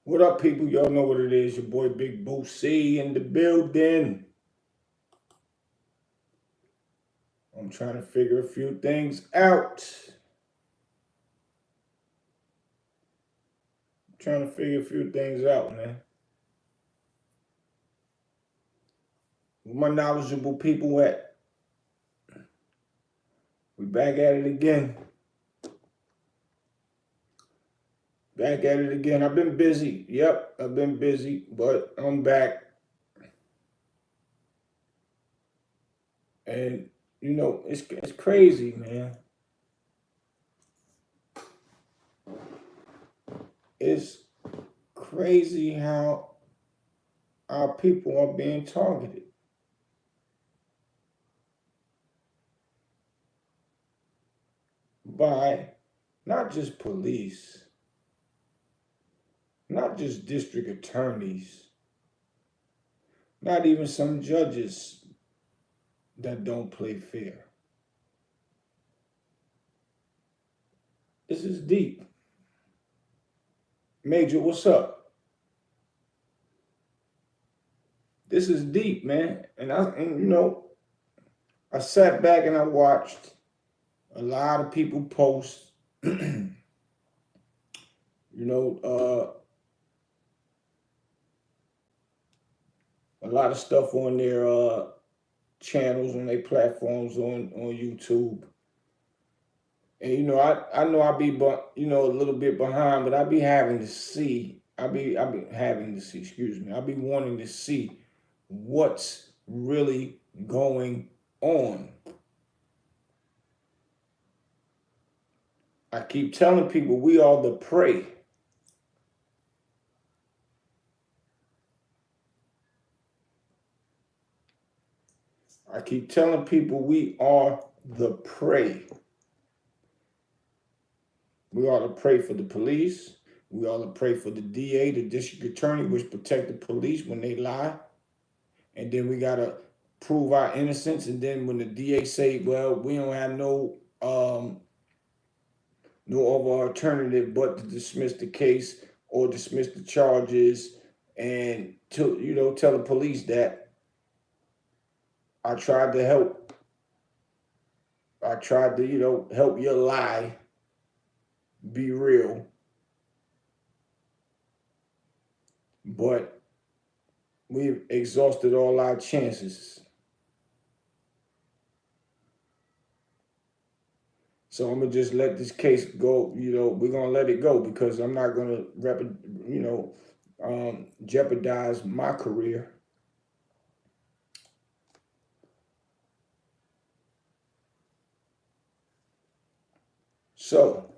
What up, people? Y'all know what it is. Your boy Big Boosie in the building. I'm trying to figure a few things out. Man. Where my knowledgeable people at? We back at it again. I've been busy. Yep, I've been busy, but I'm back. And it's crazy, man. It's crazy how our people are being targeted by not just police, not just district attorneys, not even some judges that don't play fair. This is deep. Major, what's up? This is deep, man. I sat back and I watched a lot of people post, a lot of stuff on their channels, on their platforms, on YouTube. And I know I be a little bit behind, but I be having to see. Excuse me. I be wanting to see what's really going on. I keep telling people we are the prey. I keep telling people we are the prey. We ought to pray for the police. We ought to pray for the DA, the district attorney, which protect the police when they lie. And then we got to prove our innocence. And then when the DA say, well, we don't have no other alternative but to dismiss the case or dismiss the charges, and to tell the police that I tried to help. I tried to help your lie be real, but we've exhausted all our chances. So I'm gonna just let this case go. We're gonna let it go because I'm not gonna jeopardize my career. So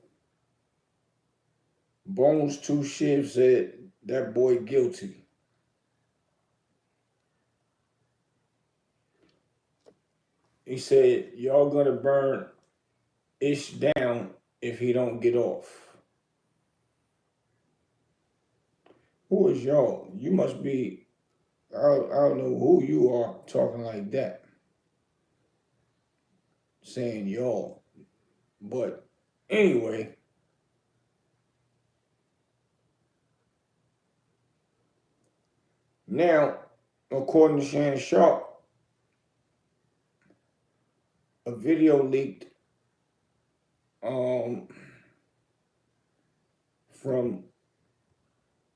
Bones 2 Shiv said that boy guilty. He said y'all gonna burn Ish down if he don't get off. Who is y'all? You must be, I don't know who you are talking like that. Saying y'all. But anyway, now, according to Shannon Sharpe, a video leaked from,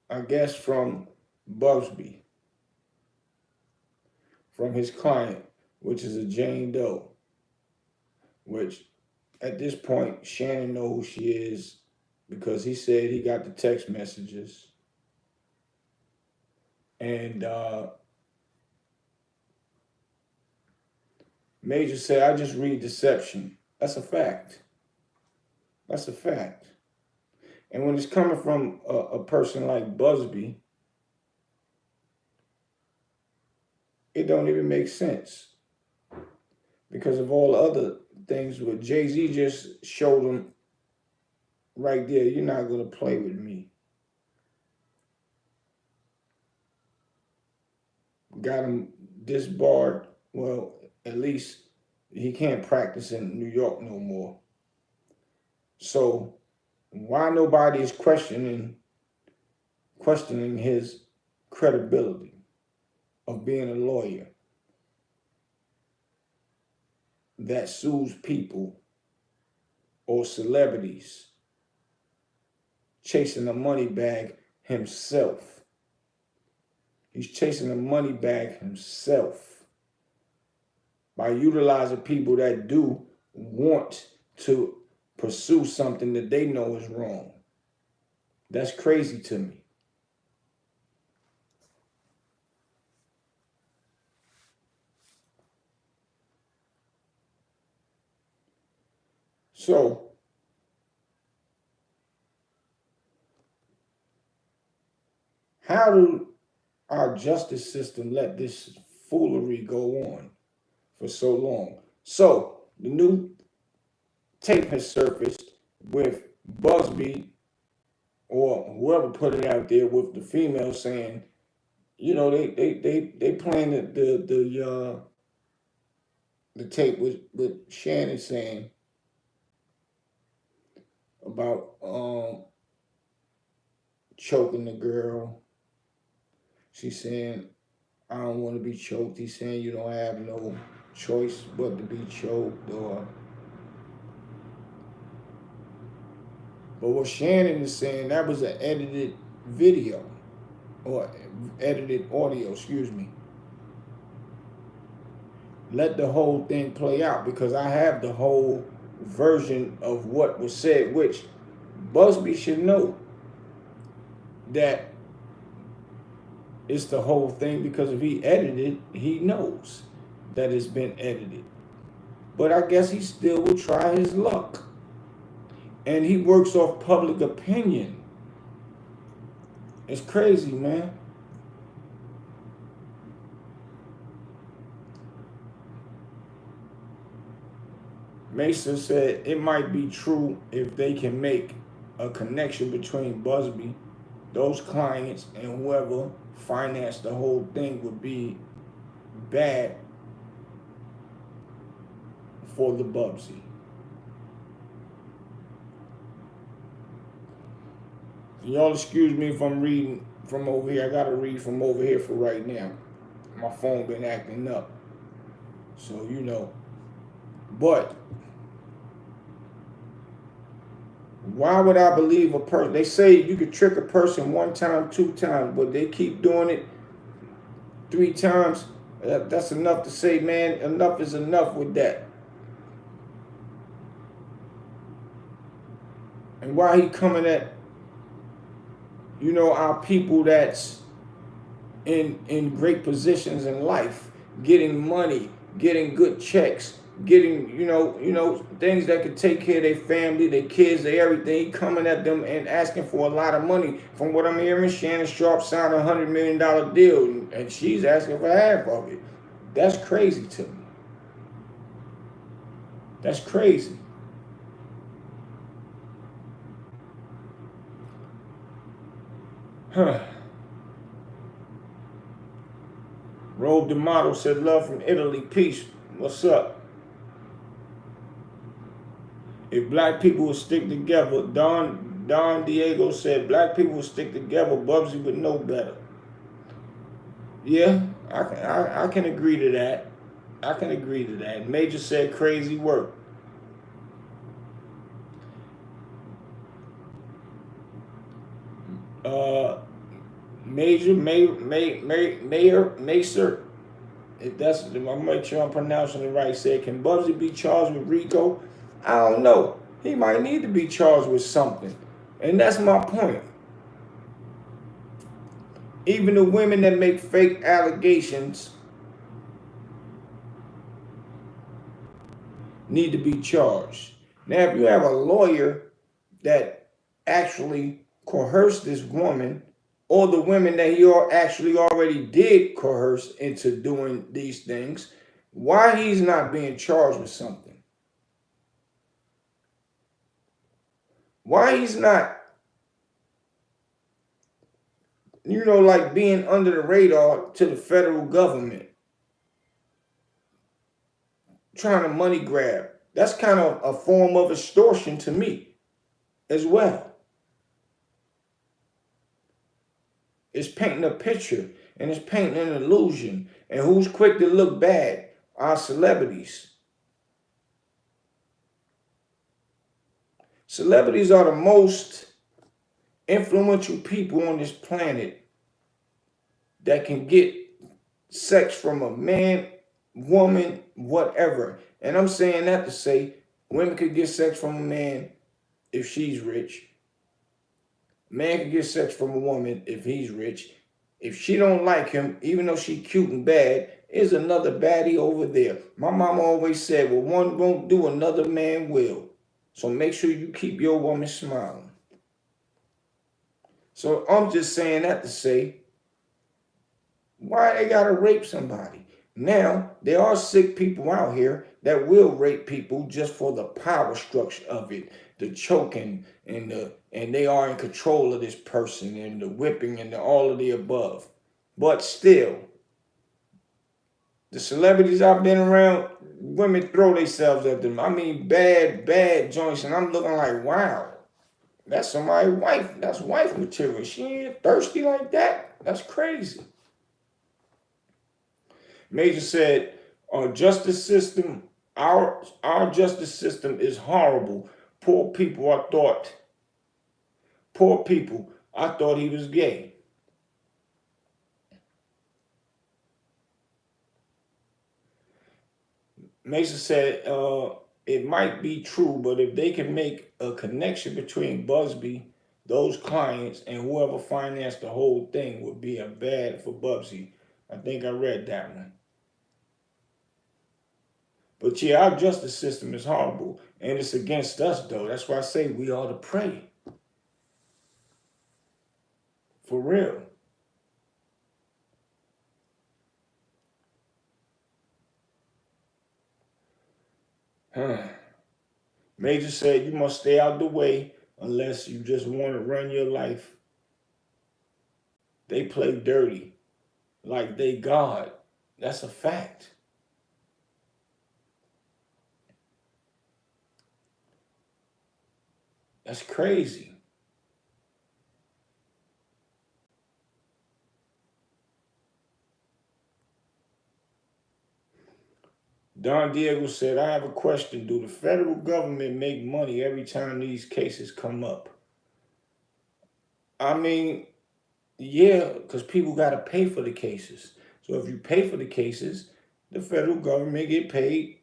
I guess, from Buzzbee, from his client, which is a Jane Doe, which at this point, Shannon knows who she is because he said he got the text messages. And Major said, I just read deception. That's a fact. That's a fact. And when it's coming from a person like Buzzbee, it don't even make sense. Because of all the other things what Jay-Z just showed him right there, you're not going to play with me. Got him disbarred. Well, at least he can't practice in New York no more. So why nobody is questioning questioning his credibility of being a lawyer that sues people or celebrities, chasing a money bag himself. He's chasing a money bag himself by utilizing people that do want to pursue something that they know is wrong. That's crazy to me. So, how do our justice system let this foolery go on for so long? So, the new tape has surfaced with Buzzbee or whoever put it out there with the female saying, you know, they playing the tape with Shannon saying about choking the girl. She's saying, I don't want to be choked. He's saying you don't have no choice but to be choked. But what Shannon is saying, that was an edited video or edited audio, excuse me. Let the whole thing play out because I have the whole version of what was said, which Buzzbee should know that it's the whole thing because if he edited, he knows that it's been edited. But I guess he still will try his luck. And he works off public opinion. It's crazy, man. Mesa said it might be true if they can make a connection between Buzzbee, those clients, and whoever financed the whole thing would be bad for the Buzzbee. Y'all excuse me if I'm reading from over here. I gotta read from over here for right now. My phone been acting up. So you know. But why would I believe a person? They say you could trick a person one time, two times, but they keep doing it three times. That's enough to say, man, enough is enough with that. And why he coming at, you know, our people that's in great positions in life, getting money, getting good checks, getting, you know, things that could take care of their family, their kids, their everything. He coming at them and asking for a lot of money. From what I'm hearing, Shannon Sharpe signed a $100 million deal, and she's asking for half of it. That's crazy to me. That's crazy. Huh. Robe D'Amato said, love from Italy, peace. What's up? If black people would stick together, Don Diego said, black people would stick together, Buzzbee would know better. Yeah, I can agree to that. I can agree to that. Major said crazy work. Major Macer, if that's, I'll make sure I'm pronouncing it right, said, can Buzzbee be charged with RICO? I don't know. He might need to be charged with something. And that's my point. Even the women that make fake allegations need to be charged. Now, if you have a lawyer that actually coerced this woman, or the women that he actually already did coerce into doing these things, why he's not being charged with something? Why he's not, you know, like being under the radar to the federal government, trying to money grab? That's kind of a form of extortion to me as well. It's painting a picture and it's painting an illusion. And who's quick to look bad? Our celebrities. Celebrities are the most influential people on this planet that can get sex from a man, woman, whatever. And I'm saying that to say women could get sex from a man if she's rich. Man can get sex from a woman if he's rich. If she don't like him, even though she cute and bad, is another baddie over there. My mama always said, well, one won't do, another man will. So make sure you keep your woman smiling. So I'm just saying that to say, why they gotta rape somebody? Now, there are sick people out here that will rape people just for the power structure of it, the choking and they are in control of this person and the whipping and all of the above. But still, the celebrities I've been around, women throw themselves at them. I mean, bad joints, and I'm looking like, wow, that's somebody's wife. That's wife material. She ain't thirsty like that. That's crazy. Major said, our justice system, our justice system is horrible. Poor people, I thought he was gay. Mason said, it might be true, but if they can make a connection between Buzzbee, those clients, and whoever financed the whole thing would be a bad for Buzzbee. I think I read that one. But yeah, our justice system is horrible, and it's against us, though. That's why I say we ought to pray. For real. Major said you must stay out the way unless you just want to run your life. They play dirty like they God. That's a fact. That's crazy. Don Diego said, I have a question. Do the federal government make money every time these cases come up? I mean, yeah, because people got to pay for the cases. So if you pay for the cases, the federal government get paid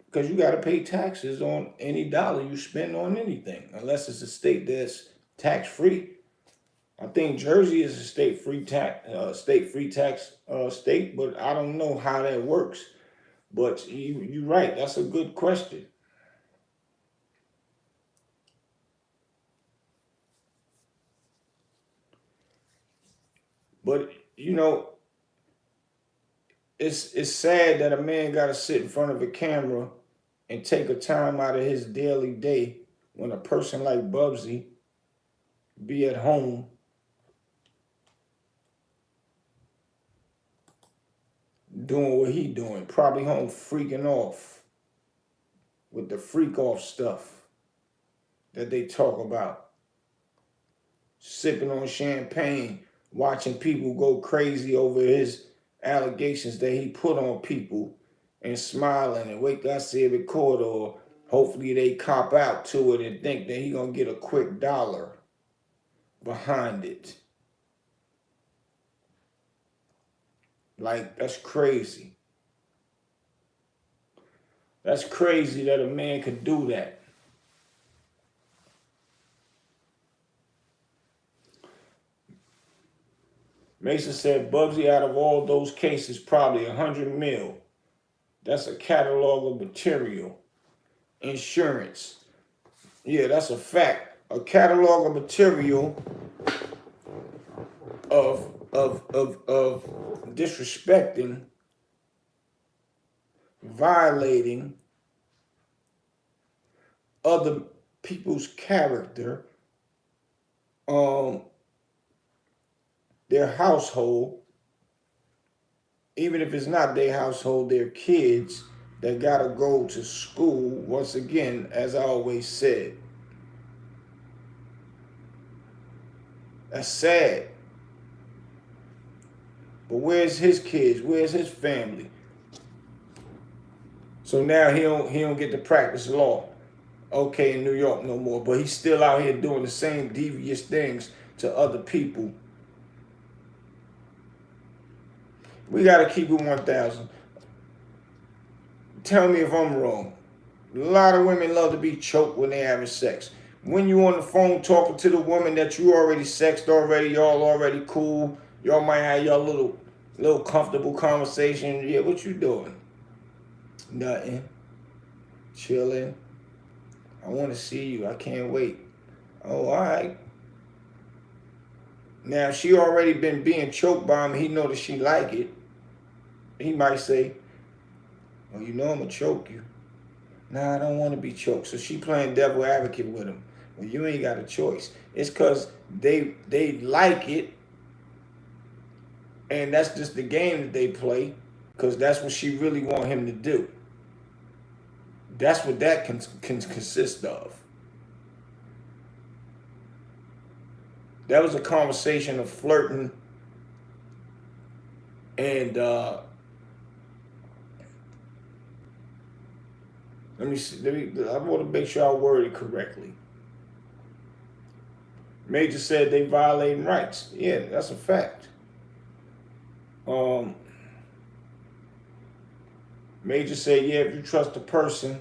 because you got to pay taxes on any dollar you spend on anything, unless it's a state that's tax free. I think Jersey is a state-free tax state, but I don't know how that works. But you're right. That's a good question. But you know, it's sad that a man got to sit in front of a camera and take a time out of his daily day when a person like Buzzbee be at home doing what he doing, probably home freaking off with the freak off stuff that they talk about, sipping on champagne, watching people go crazy over his allegations that he put on people and smiling and wait till I see a record, or hopefully they cop out to it and think that he gonna get a quick dollar behind it. Like, that's crazy. That's crazy that a man could do that. Mason said Bugsy out of all those cases, probably 100 mil. That's a catalog of material. Insurance. Yeah, that's a fact. A catalog of material of disrespecting, violating other people's character, their household, even if it's not their household, their kids that gotta go to school. Once again, as I always said, that's sad. But where's his kids? Where's his family? So now he don't get to practice law, okay, in New York no more. But he's still out here doing the same devious things to other people. We gotta keep it 1,000. Tell me if I'm wrong. A lot of women love to be choked when they're having sex. When you on the phone talking to the woman that you already sexed already, y'all already cool. Y'all might have your little comfortable conversation. Yeah, what you doing? Nothing. Chilling. I want to see you. I can't wait. Oh, all right. Now, if she already been being choked by him, he know that she like it. He might say, well, you know I'm going to choke you. Nah, I don't want to be choked. So she playing devil advocate with him. Well, you ain't got a choice. It's because they like it. And that's just the game that they play. Because that's what she really want him to do. That's what that can consist of. That was a conversation of flirting and let me see. I want to make sure I word it correctly. Major said they violating rights. Yeah, that's a fact. Major said, yeah, if you trust a person,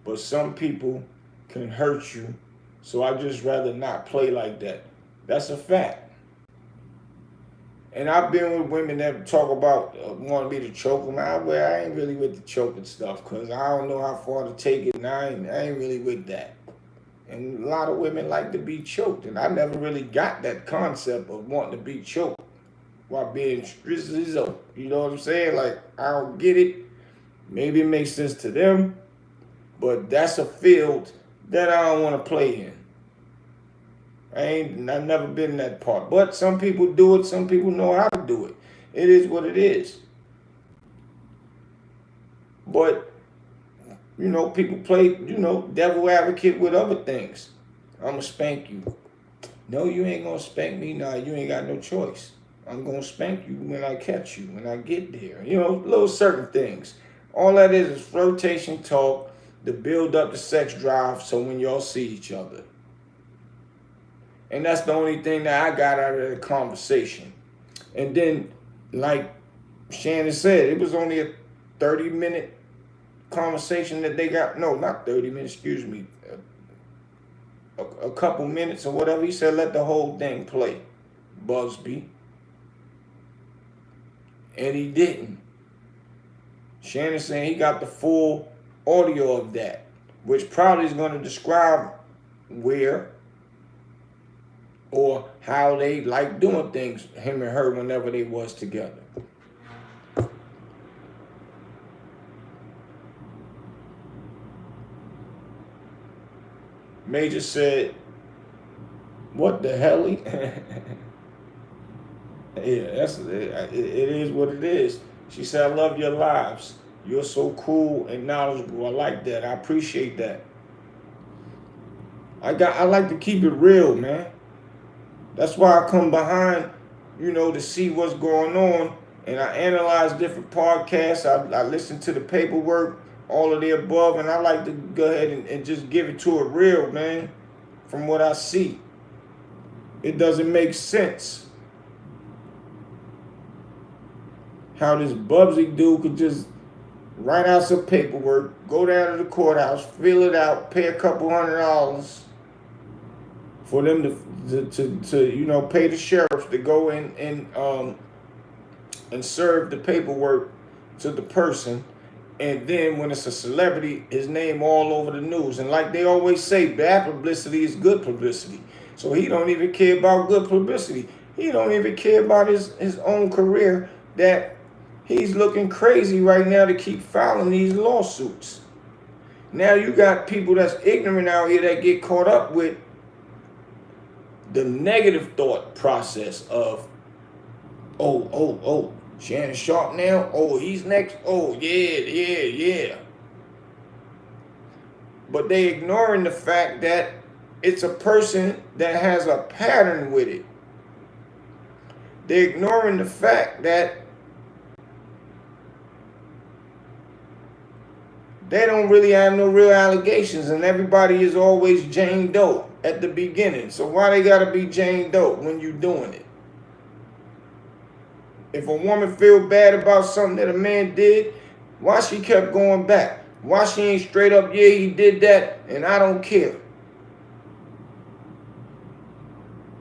but some people can hurt you, so I just rather not play like that. That's a fact. And I've been with women that talk about wanting me to choke them. I ain't really with the choking stuff because I don't know how far to take it, and I ain't really with that. And a lot of women like to be choked, and I never really got that concept of wanting to be choked while being strizzo. You know what I'm saying? Like, I don't get it. Maybe it makes sense to them, but that's a field that I don't want to play in. I've never been in that part. But some people do it, some people know how to do it. It is what it is. But, you know, people play, devil advocate with other things. I'm going to spank you. No, you ain't going to spank me. Nah, you ain't got no choice. I'm going to spank you when I catch you, when I get there. Little certain things. All that is flirtation talk to build up the sex drive so when y'all see each other. And that's the only thing that I got out of the conversation. And then, like Shannon said, it was only a 30-minute conversation that they got. No, not 30 minutes, excuse me. A couple minutes or whatever. He said, let the whole thing play, Buzzbee. And he didn't. Shannon saying he got the full audio of that, which probably is going to describe where or how they like doing things, him and her, whenever they was together. Major said, what the hell? Yeah, it is what it is. She said, I love your lives. You're so cool and knowledgeable. I like that. I appreciate that. I like to keep it real, man. That's why I come behind, to see what's going on. And I analyze different podcasts. I listen to the paperwork, all of the above. And I like to go ahead and just give it to it real, man, from what I see. It doesn't make sense how this Buzzbee dude could just write out some paperwork, go down to the courthouse, fill it out, pay a couple $100 for them to pay the sheriffs to go in and serve the paperwork to the person. And then when it's a celebrity, his name all over the news. And like they always say, bad publicity is good publicity. So he don't even care about good publicity. He don't even care about his own career, that he's looking crazy right now to keep filing these lawsuits. Now you got people that's ignorant out here that get caught up with the negative thought process of, oh, Shannon Sharpe now? Oh, he's next? Oh, yeah. But they ignoring the fact that it's a person that has a pattern with it. They're ignoring the fact that they don't really have no real allegations, and everybody is always Jane Doe at the beginning. So why they gotta be Jane Doe when you doing it? If a woman feel bad about something that a man did, why she kept going back? Why she ain't straight up, yeah, he did that, and I don't care.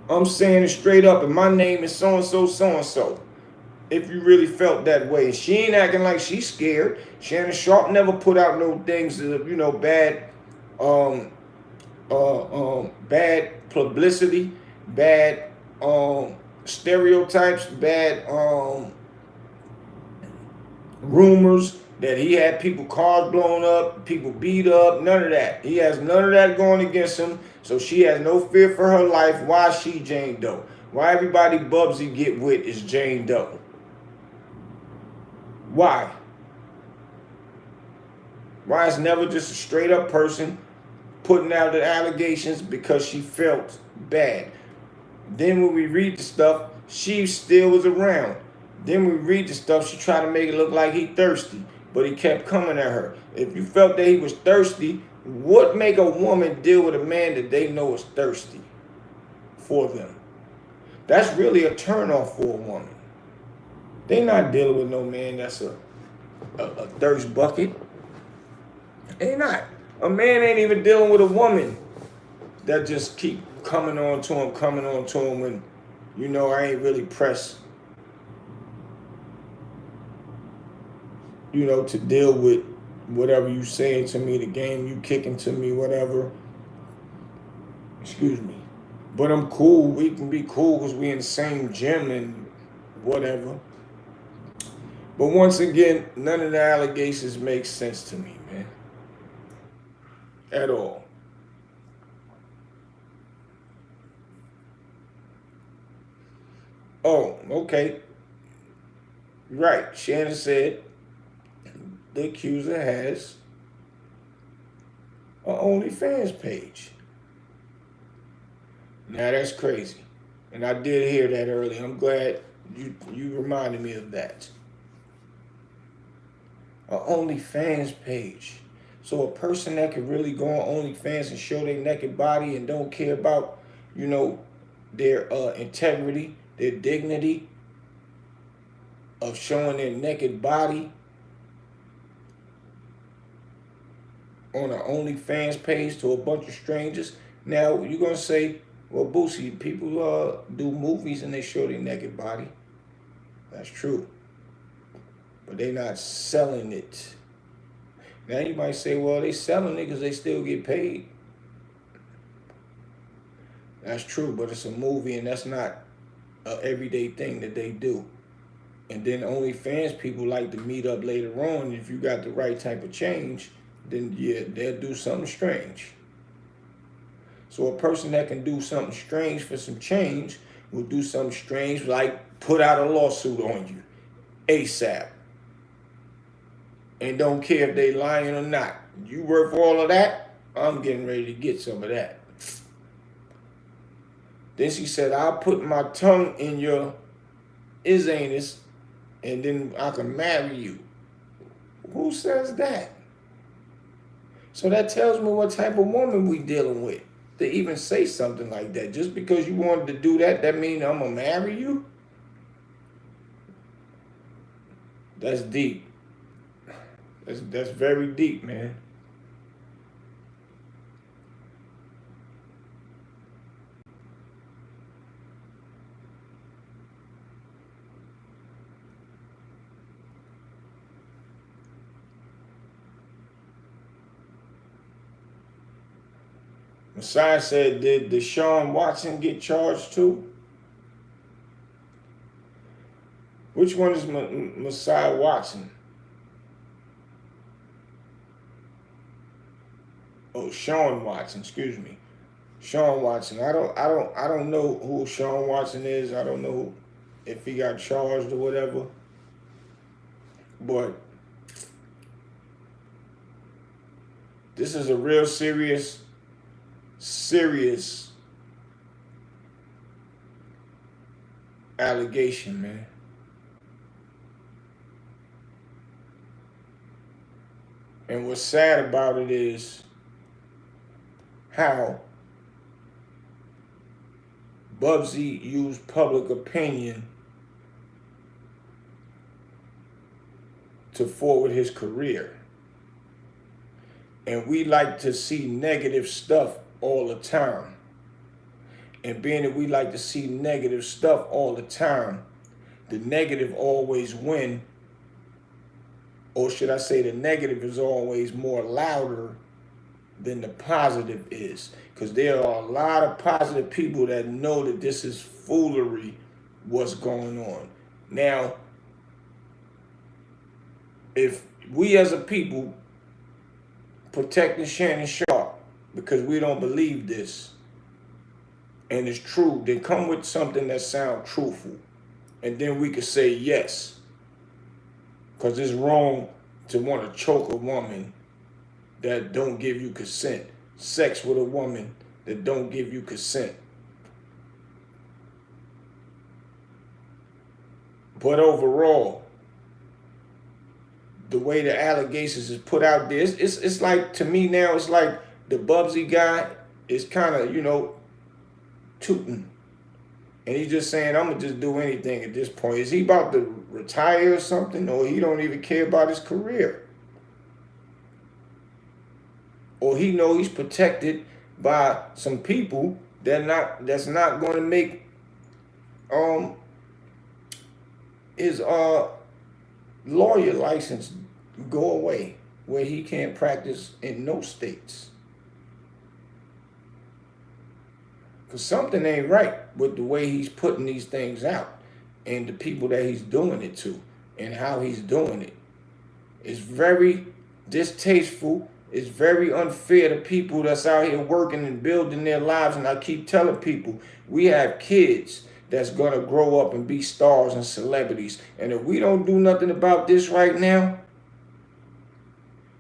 I'm saying it straight up, and my name is so-and-so, so-and-so. If you really felt that way. She ain't acting like she's scared. Shannon Sharpe never put out no things, bad, bad publicity, bad stereotypes, bad rumors that he had people cars blown up, people beat up, none of that. He has none of that going against him, so she has no fear for her life. Why is she Jane Doe? Why everybody Buzzbee get with is Jane Doe? Why? Why is never just a straight up person putting out the allegations because she felt bad? Then when we read the stuff, she still was around. Then we read the stuff, she tried to make it look like he thirsty, but he kept coming at her. If you felt that he was thirsty, what make a woman deal with a man that they know is thirsty for them? That's really a turnoff for a woman. They not dealing with no man that's a thirst bucket. They not. A man ain't even dealing with a woman that just keep coming on to him when, I ain't really pressed, to deal with whatever you saying to me, the game you kicking to me, whatever. Excuse me. But I'm cool. We can be cool because we in the same gym and whatever. But once again, none of the allegations make sense to me, man. At all. Oh, okay. Right. Shannon said the accuser has an OnlyFans page. Now that's crazy. And I did hear that earlier. I'm glad you reminded me of that. An OnlyFans page. So a person that could really go on OnlyFans and show their naked body and don't care about, their integrity, their dignity of showing their naked body on an OnlyFans page to a bunch of strangers. Now you're gonna say, well, Boosie, people do movies and they show their naked body. That's true, but they not selling it. Now you might say, well, they selling it because they still get paid. That's true, but it's a movie and that's not an everyday thing that they do. And then OnlyFans people like to meet up later on. If you got the right type of change, then yeah, they'll do something strange. So a person that can do something strange for some change will do something strange like put out a lawsuit on you ASAP. And don't care if they lying or not. You worth all of that? I'm getting ready to get some of that. Then she said, I'll put my tongue in your anus and then I can marry you. Who says that? So that tells me what type of woman we dealing with to even say something like that. Just because you wanted to do that, that means I'm going to marry you? That's deep. That's very deep, man. Messiah said, did Deshaun Watson get charged too? Which one is Messiah Watson? Oh, Sean Watson, excuse me. Sean Watson. I don't know who Sean Watson is. I don't know if he got charged or whatever. But this is a real serious allegation, man. And what's sad about it is how Buzzbee used public opinion to forward his career. And we like to see negative stuff all the time. And being that we like to see negative stuff all the time, the negative always win. Or should I say the negative is always more louder than the positive is. Because there are a lot of positive people that know that this is foolery, what's going on. Now, if we as a people protecting Shannon Sharpe because we don't believe this and it's true, then come with something that sounds truthful. And then we could say yes. Because it's wrong to want to choke a woman that don't give you consent. Sex with a woman that don't give you consent. But overall, the way the allegations is put out there, it's like, to me now, it's like the Buzzbee guy is kind of, you know, tooting. And he's just saying, I'm going to just do anything at this point. Is he about to retire or something? Or he don't even care about his career? Or he know he's protected by some people that's not going to make his lawyer license go away, where he can't practice in no states. Because something ain't right with the way he's putting these things out and the people that he's doing it to and how he's doing it. It's very distasteful. It's very unfair to people that's out here working and building their lives. And I keep telling people, we have kids that's going to grow up and be stars and celebrities. And if we don't do nothing about this right now,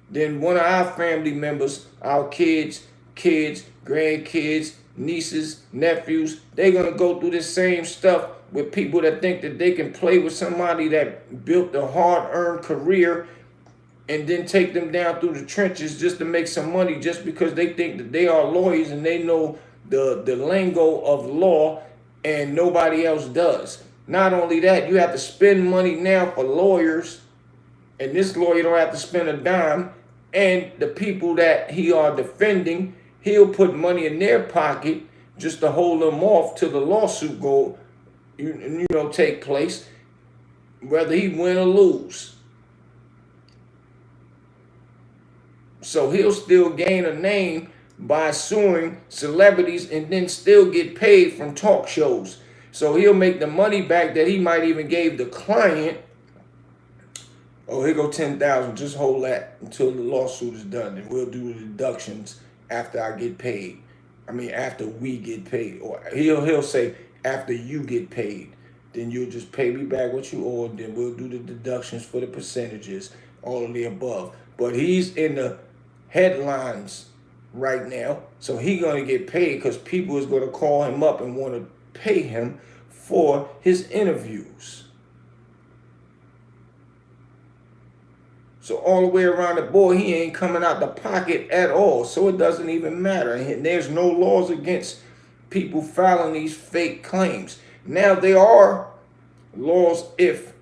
then one of our family members, our kids, grandkids, nieces, nephews, they're going to go through the same stuff with people that think that they can play with somebody that built a hard-earned career and then take them down through the trenches just to make some money just because they think that they are lawyers and they know the lingo of law and nobody else does. Not only that, you have to spend money now for lawyers, and this lawyer don't have to spend a dime, and the people that he are defending, he'll put money in their pocket just to hold them off till the lawsuit take place, whether he win or lose. So he'll still gain a name by suing celebrities and then still get paid from talk shows. So he'll make the money back that he might even gave the client. Oh, here go 10,000. Just hold that until the lawsuit is done, and we'll do the deductions after I get paid. I mean, after we get paid. Or he'll say, after you get paid, then you'll just pay me back what you owe, and then we'll do the deductions for the percentages, all of the above. But he's in the headlines right now, so he's going to get paid because people is going to call him up and want to pay him for his interviews. So all the way around the board, he ain't coming out the pocket at all. So it doesn't even matter. And there's no laws against people filing these fake claims. Now there are laws if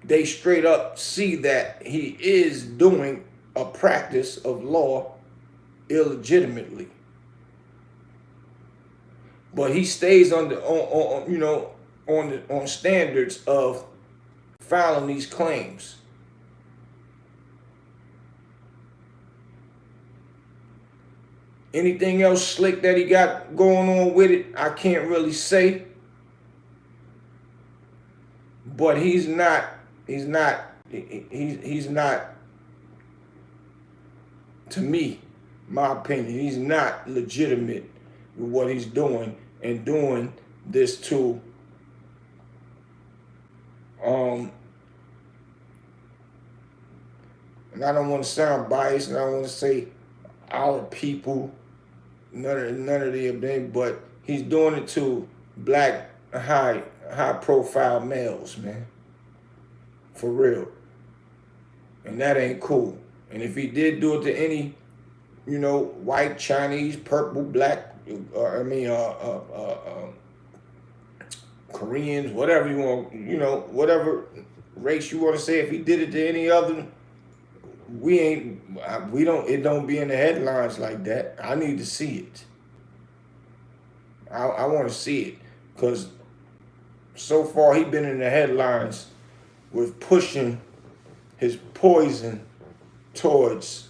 they straight up see that he is doing a practice of law illegitimately. But he stays on standards of filing these claims. Anything else slick that he got going on with it, I can't really say. But he's not, to me, my opinion, he's not legitimate with what he's doing and doing this to and I don't want to sound biased, and I don't want to say our people, none of the above, but he's doing it to black high profile males, man. For real. And that ain't cool. And if he did do it to any, white, Chinese, purple, black, Koreans, whatever you want, whatever race you want to say, if he did it to any other, it don't be in the headlines like that. I need to see it. I want to see it, because so far he been in the headlines with pushing his poison towards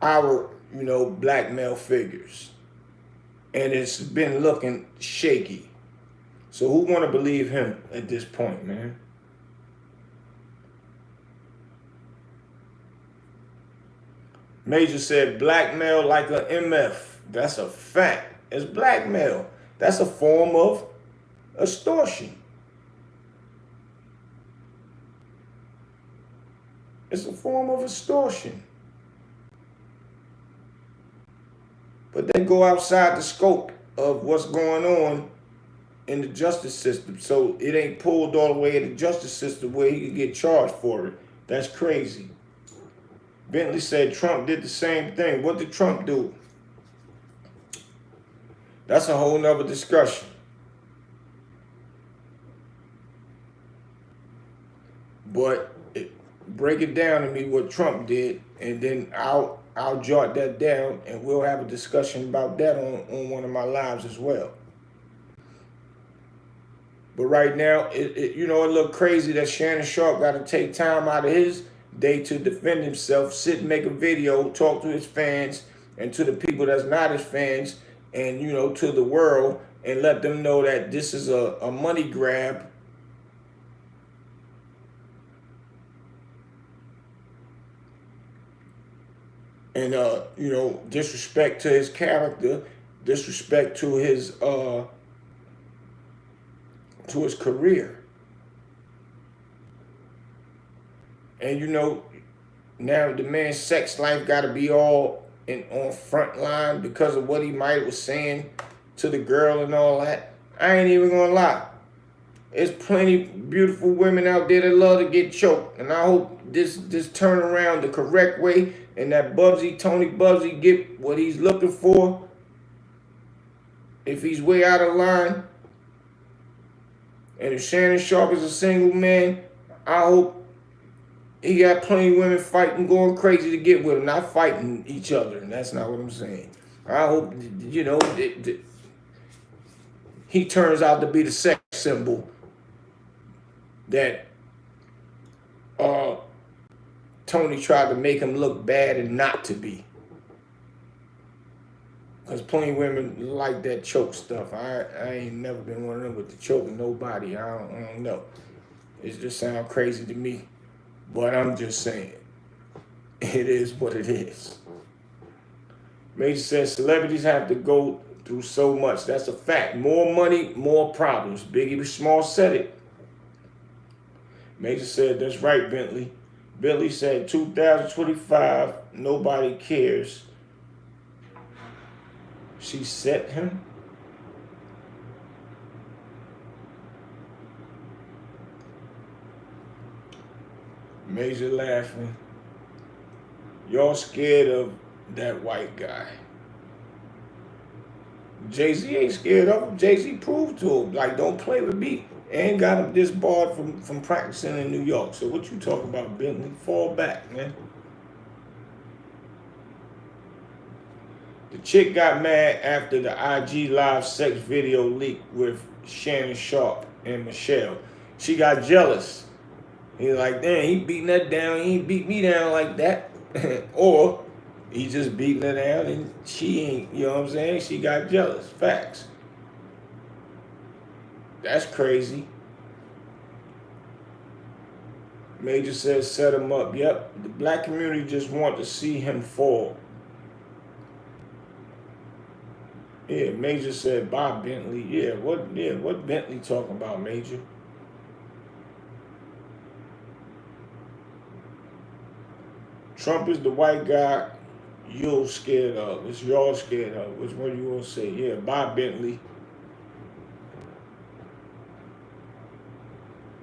our, black male figures. And it's been looking shaky. So who want to believe him at this point, man? Major said blackmail like a MF. That's a fact. It's blackmail. That's a form of extortion. It's a form of extortion. But they go outside the scope of what's going on in the justice system. So it ain't pulled all the way in the justice system where he could get charged for it. That's crazy. Bentley said Trump did the same thing. What did Trump do? That's a whole nother discussion. But break it down to me what Trump did, and then I'll jot that down, and we'll have a discussion about that on one of my lives as well. But right now, it look crazy that Shannon Sharpe got to take time out of his day to defend himself, sit and make a video, talk to his fans and to the people that's not his fans, and to the world, and let them know that this is a money grab. And disrespect to his character, disrespect to his career. And now the man's sex life got to be all on front line because of what he might was saying to the girl and all that. I ain't even gonna lie. There's plenty beautiful women out there that love to get choked, and I hope this turn around the correct way, and that Tony Buzzbee get what he's looking for. If he's way out of line, and if Shannon Sharpe is a single man, I hope he got plenty of women fighting, going crazy to get with him, not fighting each other. And that's not what I'm saying. I hope, he turns out to be the sex symbol that Tony tried to make him look bad and not to be. Because plenty of women like that choke stuff. I ain't never been one of them with the choking nobody. I don't know. It just sounds crazy to me. But I'm just saying, it is what it is. Major says celebrities have to go through so much. That's a fact. More money, more problems. Biggie Small said it. Major said, that's right, Bentley. Bentley said 2025, nobody cares. She set him. Major laughing. Y'all scared of that white guy. Jay-Z ain't scared of him. Jay-Z proved to him, like, don't play with me. And got him disbarred from practicing in New York. So what you talk about, Bentley? Fall back, man. The chick got mad after the IG Live sex video leaked with Shannon Sharpe and Michelle. She got jealous. He's like, damn, he beating that down. He ain't beat me down like that. Or he just beating her down and she ain't, you know what I'm saying? She got jealous. Facts. That's crazy. Major says set him up. Yep. The black community just want to see him fall. Yeah, Major said bye Bentley. Yeah, what Bentley talking about, Major? Trump is the white guy you're scared of. It's y'all scared of. Which one you gonna say? Yeah, bye Bentley.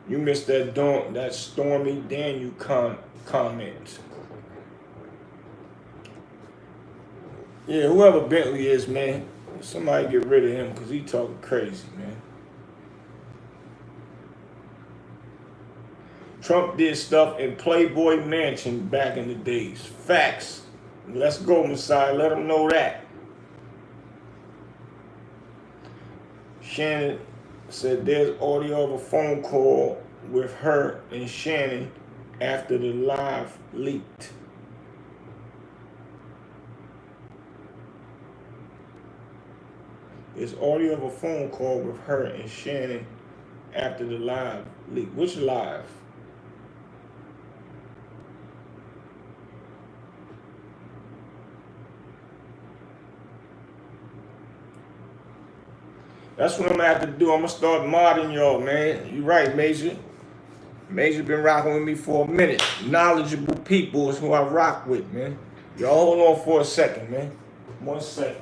You missed that Stormy Daniel comment. Yeah, whoever Bentley is, man, somebody get rid of him because he talking crazy, man. Trump did stuff in Playboy Mansion back in the days. Facts. Let's go, Messiah. Let them know that. Shannon said there's audio of a phone call with her and Shannon after the live leaked. There's audio of a phone call with her and Shannon after the live leak. Which live? That's what I'm gonna have to do. I'm gonna start modding y'all, man. You right, Major. Major been rocking with me for a minute. Knowledgeable people is who I rock with, man. Y'all hold on for a second, man. 1 second.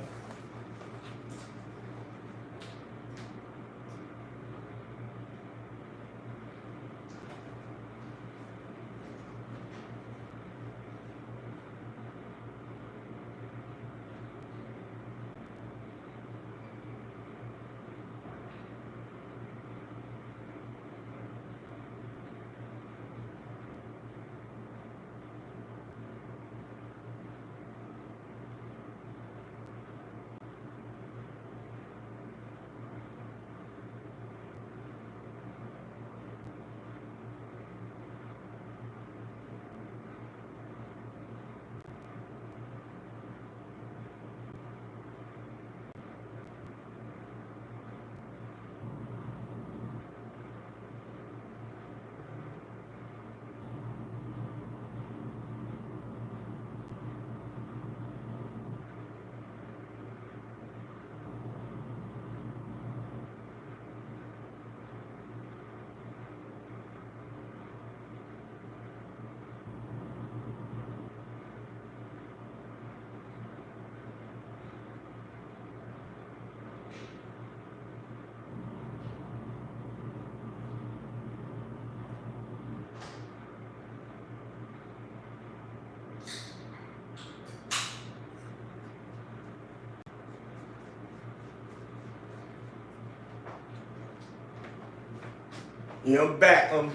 Yeah, I'm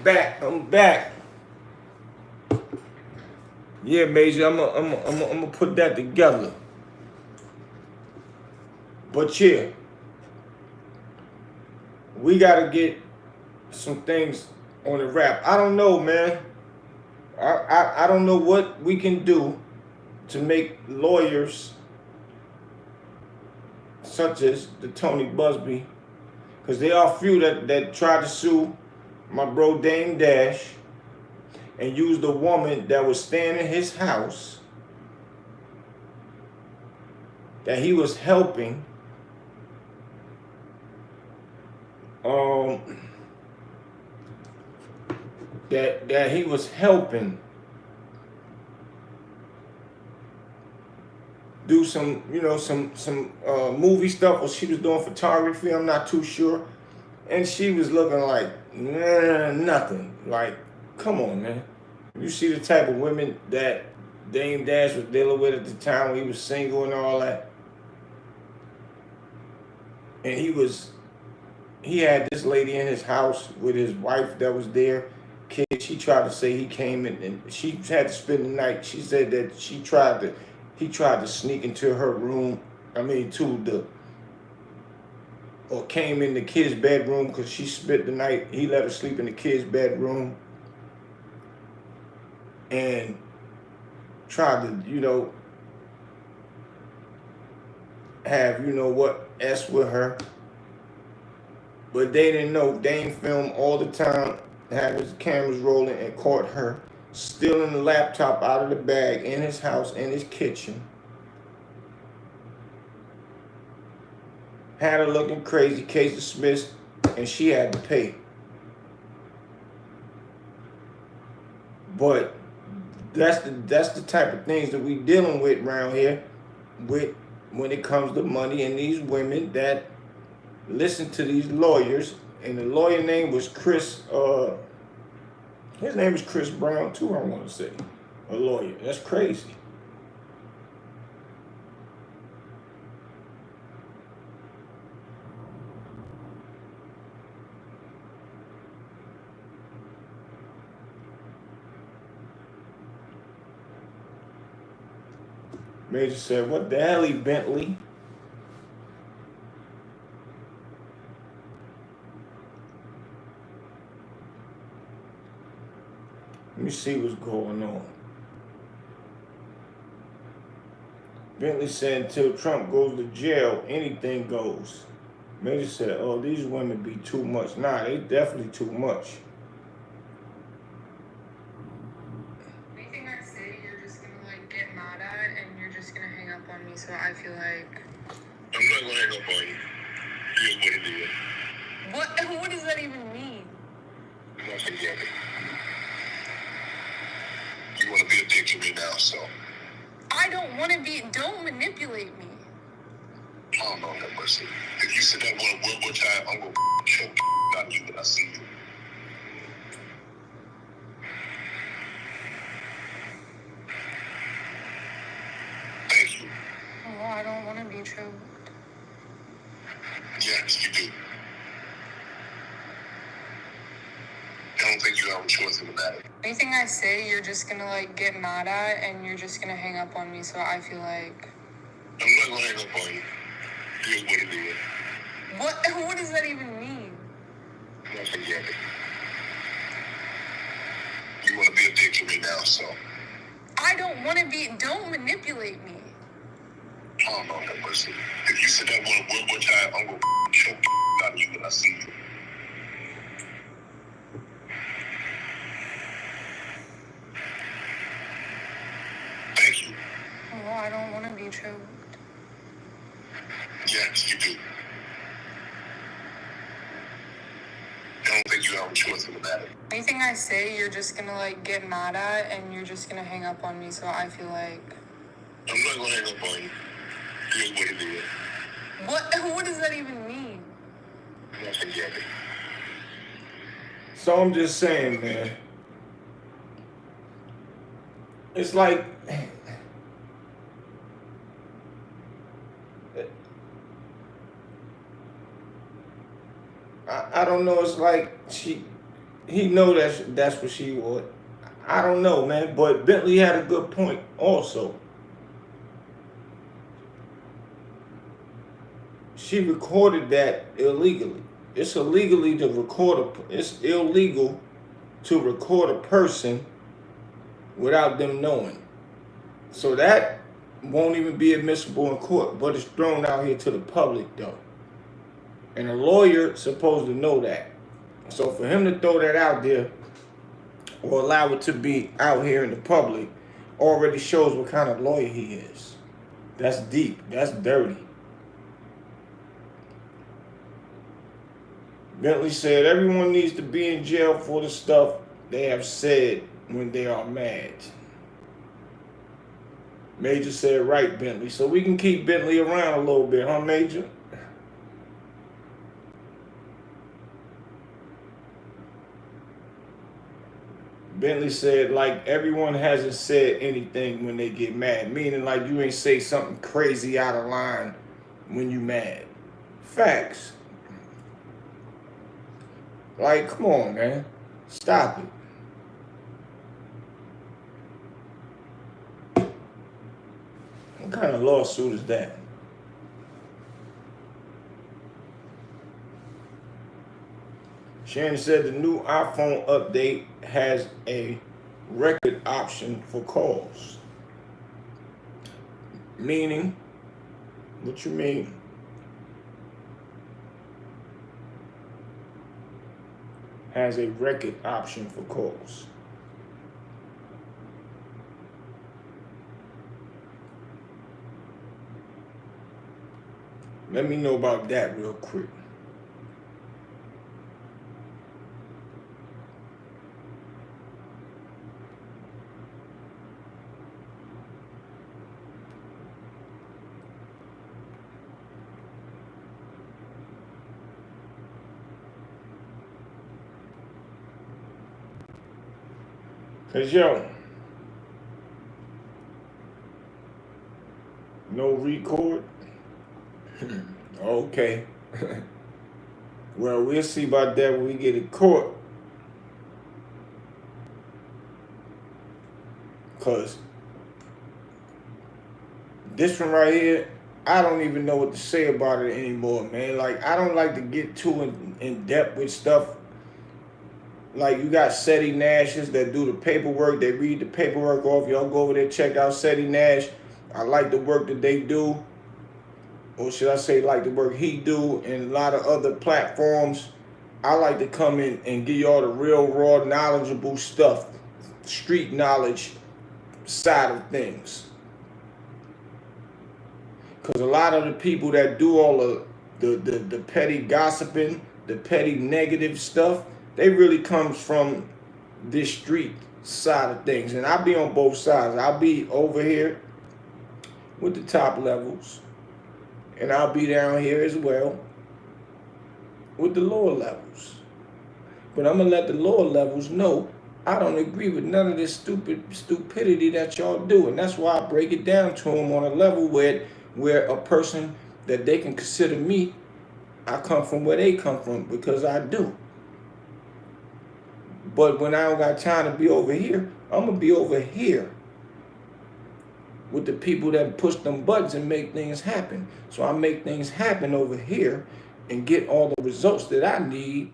back. Yeah, Major, I'm gonna put that together. But yeah, we gotta get some things on the wrap. I don't know, man. I don't know what we can do to make lawyers such as the Tony Buzzbee, because there are a few that tried to sue my bro Dame Dash and used a woman that was staying in his house that he was helping that he was helping do some, some movie stuff, or she was doing photography, I'm not too sure. And she was looking like, nothing. Like, come on, man. You see the type of women that Dame Dash was dealing with at the time when he was single and all that. And he had this lady in his house with his wife that was there. Kid, she tried to say he came in and she had to spend the night. She said that he tried to sneak into her room. Or came in the kid's bedroom because she spent the night. He let her sleep in the kid's bedroom and tried to, have, S with her. But they didn't know. Dame filmed all the time, had his cameras rolling, and caught her stealing the laptop out of the bag in his house, in his kitchen. Had her looking crazy, case dismissed, and she had to pay. But that's the type of things that we dealing with around here when it comes to money, and these women that listen to these lawyers and the lawyer name was Chris. His name is Chris Brown too. I want to say a lawyer. That's crazy. Major said, "What the hell, Bentley?" Let me see what's going on. Bentley said, "Until Trump goes to jail, anything goes." Major said, "Oh, these women be too much." Nah, they definitely too much. Anything I say, you're just gonna like get mad at, and you're just gonna hang up on me. So I feel like I'm not gonna hang up on you. Here's what it is. What does that even mean? Nothing yet. You want to be a dick to me now, so. I don't want to be. Don't manipulate me. Oh, no, have mercy. If you said that word one more time, I'm gonna choke out of you when I see you. Thank you. Oh, I don't want to be choked. Yes, you do. I don't think you have a choice in the matter. Anything I say, you're just gonna like get mad at, and you're just gonna hang up on me. So I feel like I'm not gonna hang up on you. Here's what it is. What does that even mean? Nothing yet. You want to be a dick to me now, so. I don't want to be. Don't manipulate me. Oh, no, have mercy. If you said that word one more time, I'm gonna choke out of you when I see you. Thank you. Oh, I don't want to be choked. Yes, you do. I don't think you have a choice in the matter. Anything I say, you're just gonna like get mad at, and you're just gonna hang up on me. So I feel like I'm not gonna hang up on you. Here's what it is. What does that even mean? Nothing yet. So I'm just saying, man. It's like I don't know. It's like he know that's what she would. I don't know, man. But Bentley had a good point also. She recorded that illegally. It's illegally to record it's illegal to record a person without them knowing. So that won't even be admissible in court, but it's thrown out here to the public though. And a lawyer supposed to know that. So for him to throw that out there or allow it to be out here in the public already shows what kind of lawyer he is. That's deep. That's dirty. Bentley said everyone needs to be in jail for the stuff they have said when they are mad. Major said right, Bentley. So we can keep Bentley around a little bit, huh, Major? Bentley said, like, everyone hasn't said anything when they get mad. Meaning, like, you ain't say something crazy out of line when you mad. Facts. Like, come on, man. Stop it. What kind of lawsuit is that? Shannon said the new iPhone update has a record option for calls. Meaning, what you mean? Has a record option for calls. Let me know about that real quick. Cause yo, no record. Okay. Well, we'll see about that when we get in court. Cause this one right here, I don't even know what to say about it anymore, man. Like, I don't like to get too in depth with stuff. Like, you got Seti Nashes that do the paperwork. They read the paperwork off. Y'all go over there, check out Seti Nash. I like the work that they do. Or should I say like the work he do, and a lot of other platforms. I like to come in and give y'all the real, raw, knowledgeable stuff. Street knowledge side of things. Because a lot of the people that do all of the petty gossiping, the petty negative stuff, they really comes from this street side of things. And I'll be on both sides. I'll be over here with the top levels, and I'll be down here as well with the lower levels. But I'm gonna let the lower levels know I don't agree with none of this stupidity that y'all do. And that's why I break it down to them on a level where a person that they can consider me, I come from where they come from, because I do. But when I don't got time to be over here, I'm gonna be over here with the people that push them buttons and make things happen. So I make things happen over here and get all the results that I need,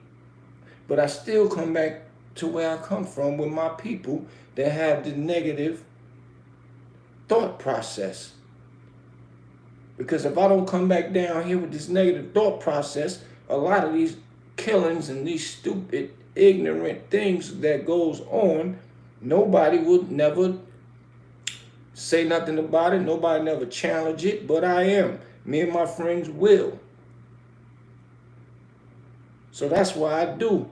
but I still come back to where I come from with my people that have the negative thought process. Because if I don't come back down here with this negative thought process, a lot of these killings and these stupid, ignorant things that goes on, nobody would never say nothing about it. Nobody never challenge it, but I am. Me and my friends will. So that's why I do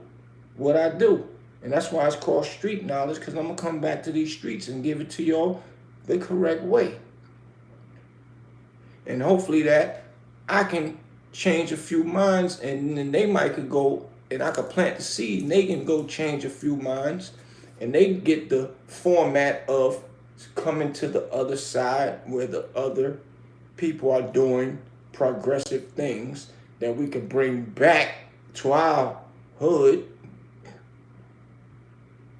what I do. And that's why it's called street knowledge, because I'm going to come back to these streets and give it to y'all the correct way. And hopefully that I can change a few minds, and then they might could go, and I could plant the seed, and they can go change a few minds, and they get the format of coming to the other side where the other people are doing progressive things that we can bring back to our hood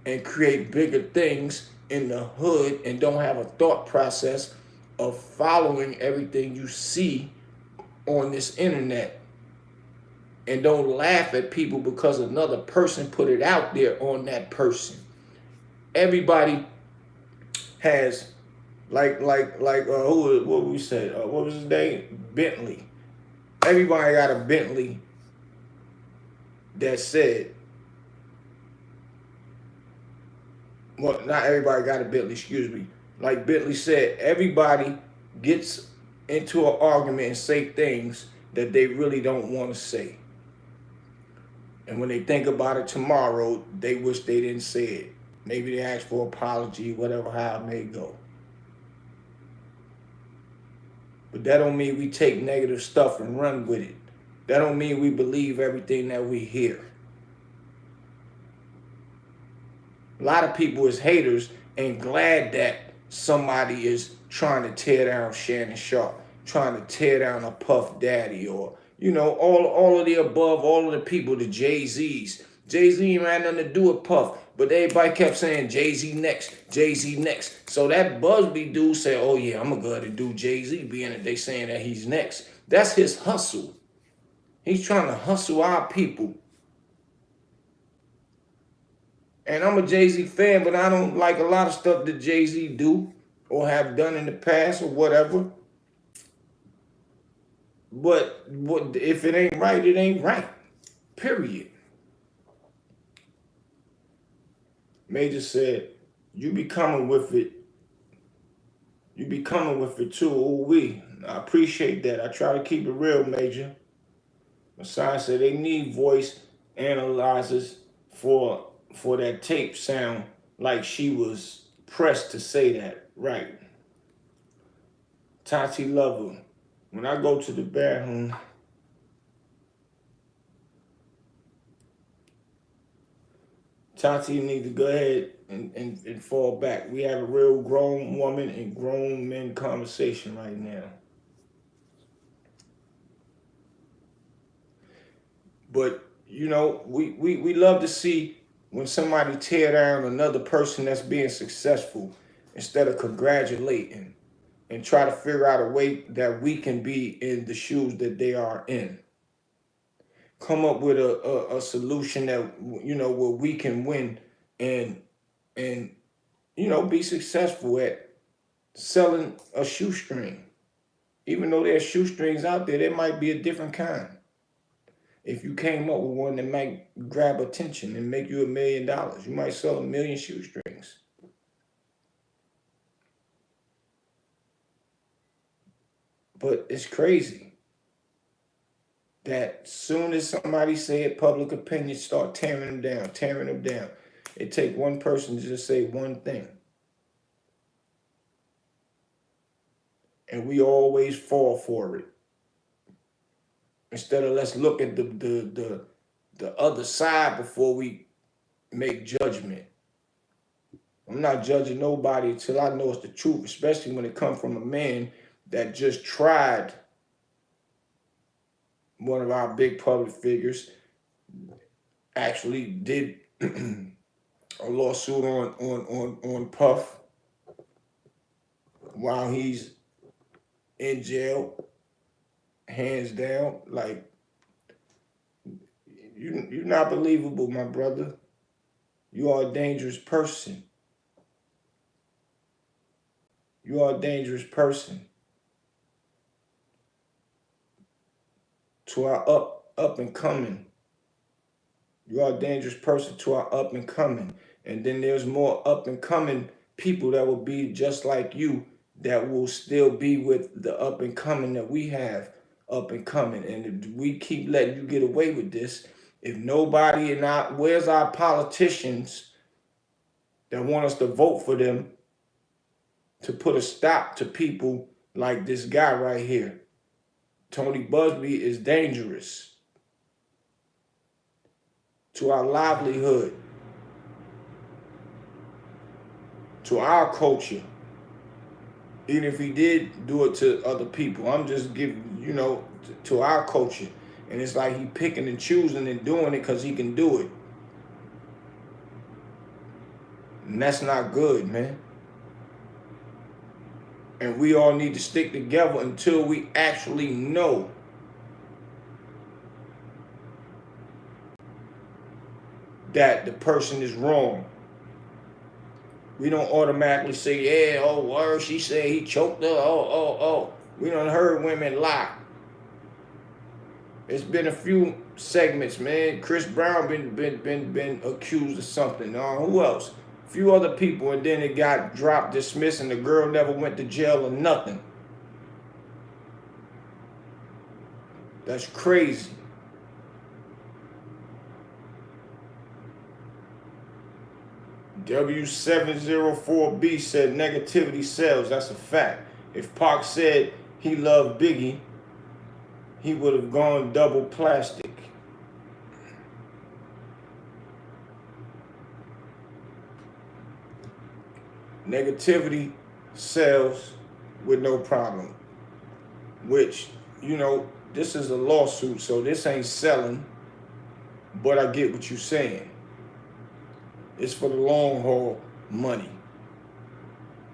and create bigger things in the hood, and don't have a thought process of following everything you see on this internet, and don't laugh at people because another person put it out there on that person. Everybody has what we said, what was his name? Bentley. Everybody got a Bentley that said, well, not everybody got a Bentley, excuse me. Like Bentley said, everybody gets into an argument and say things that they really don't want to say. And when they think about it tomorrow, they wish they didn't say it. Maybe they ask for apology, whatever, how it may go. But that don't mean we take negative stuff and run with it. That don't mean we believe everything that we hear. A lot of people is haters and glad that somebody is trying to tear down Shannon Sharpe, trying to tear down a Puff Daddy, or, you know, all of the above, all of the people, the Jay-Z's. Jay-Z ain't had nothing to do with Puff, but everybody kept saying Jay-Z next, Jay-Z next. So that Buzzbee dude said, oh yeah, I'm gonna go ahead and do Jay-Z, being that they saying that he's next. That's his hustle. He's trying to hustle our people. And I'm a Jay-Z fan, but I don't like a lot of stuff that Jay-Z do or have done in the past or whatever. But if it ain't right, it ain't right. Period. Major said, you be coming with it. You be coming with it too, ooh-wee. I appreciate that. I try to keep it real, Major. Masai said they need voice analyzers for that tape sound like she was pressed to say that. Right. Tati Lover. When I go to the bathroom, Tati, you need to go ahead and fall back. We have a real grown woman and grown men conversation right now. But, you know, we love to see when somebody tear down another person that's being successful instead of congratulating and try to figure out a way that we can be in the shoes that they are in. Come up with a solution that, you know, where we can win and you know, be successful at selling a shoestring. Even though there's shoestrings out there, there might be a different kind. If you came up with one that might grab attention and make you $1 million, you might sell 1 million shoestrings. But it's crazy that soon as somebody say it, public opinion start tearing them down, tearing them down. It take one person to just say one thing. And we always fall for it. Instead of let's look at the other side before we make judgment. I'm not judging nobody until I know it's the truth, especially when it comes from a man that just tried, one of our big public figures, actually did a lawsuit on Puff while he's in jail, hands down. Like, you're not believable, my brother. You are a dangerous person. You are a dangerous person. To our up and coming. You are a dangerous person to our up and coming. And then there's more up and coming people that will be just like you, that will still be with the up and coming that we have up and coming. And if we keep letting you get away with this, if nobody where's our politicians that want us to vote for them to put a stop to people like this guy right here? Tony Buzzbee is dangerous to our livelihood, to our culture. Even if he did do it to other people, I'm just giving, you know, to our culture. And it's like he picking and choosing and doing it because he can do it. And that's not good, man. And we all need to stick together until we actually know that the person is wrong. We don't automatically say, yeah, oh, word, she said he choked her, oh. We done heard women lie. It's been a few segments, man. Chris Brown been accused of something. Who else? A few other people, and then it got dropped, dismissed, and the girl never went to jail or nothing. That's crazy. W704B said negativity sells. That's a fact. If Pac said he loved Biggie, he would have gone double plastic. Negativity sells with no problem. Which, you know, this is a lawsuit, so this ain't selling, but I get what you're saying. It's for the long haul money.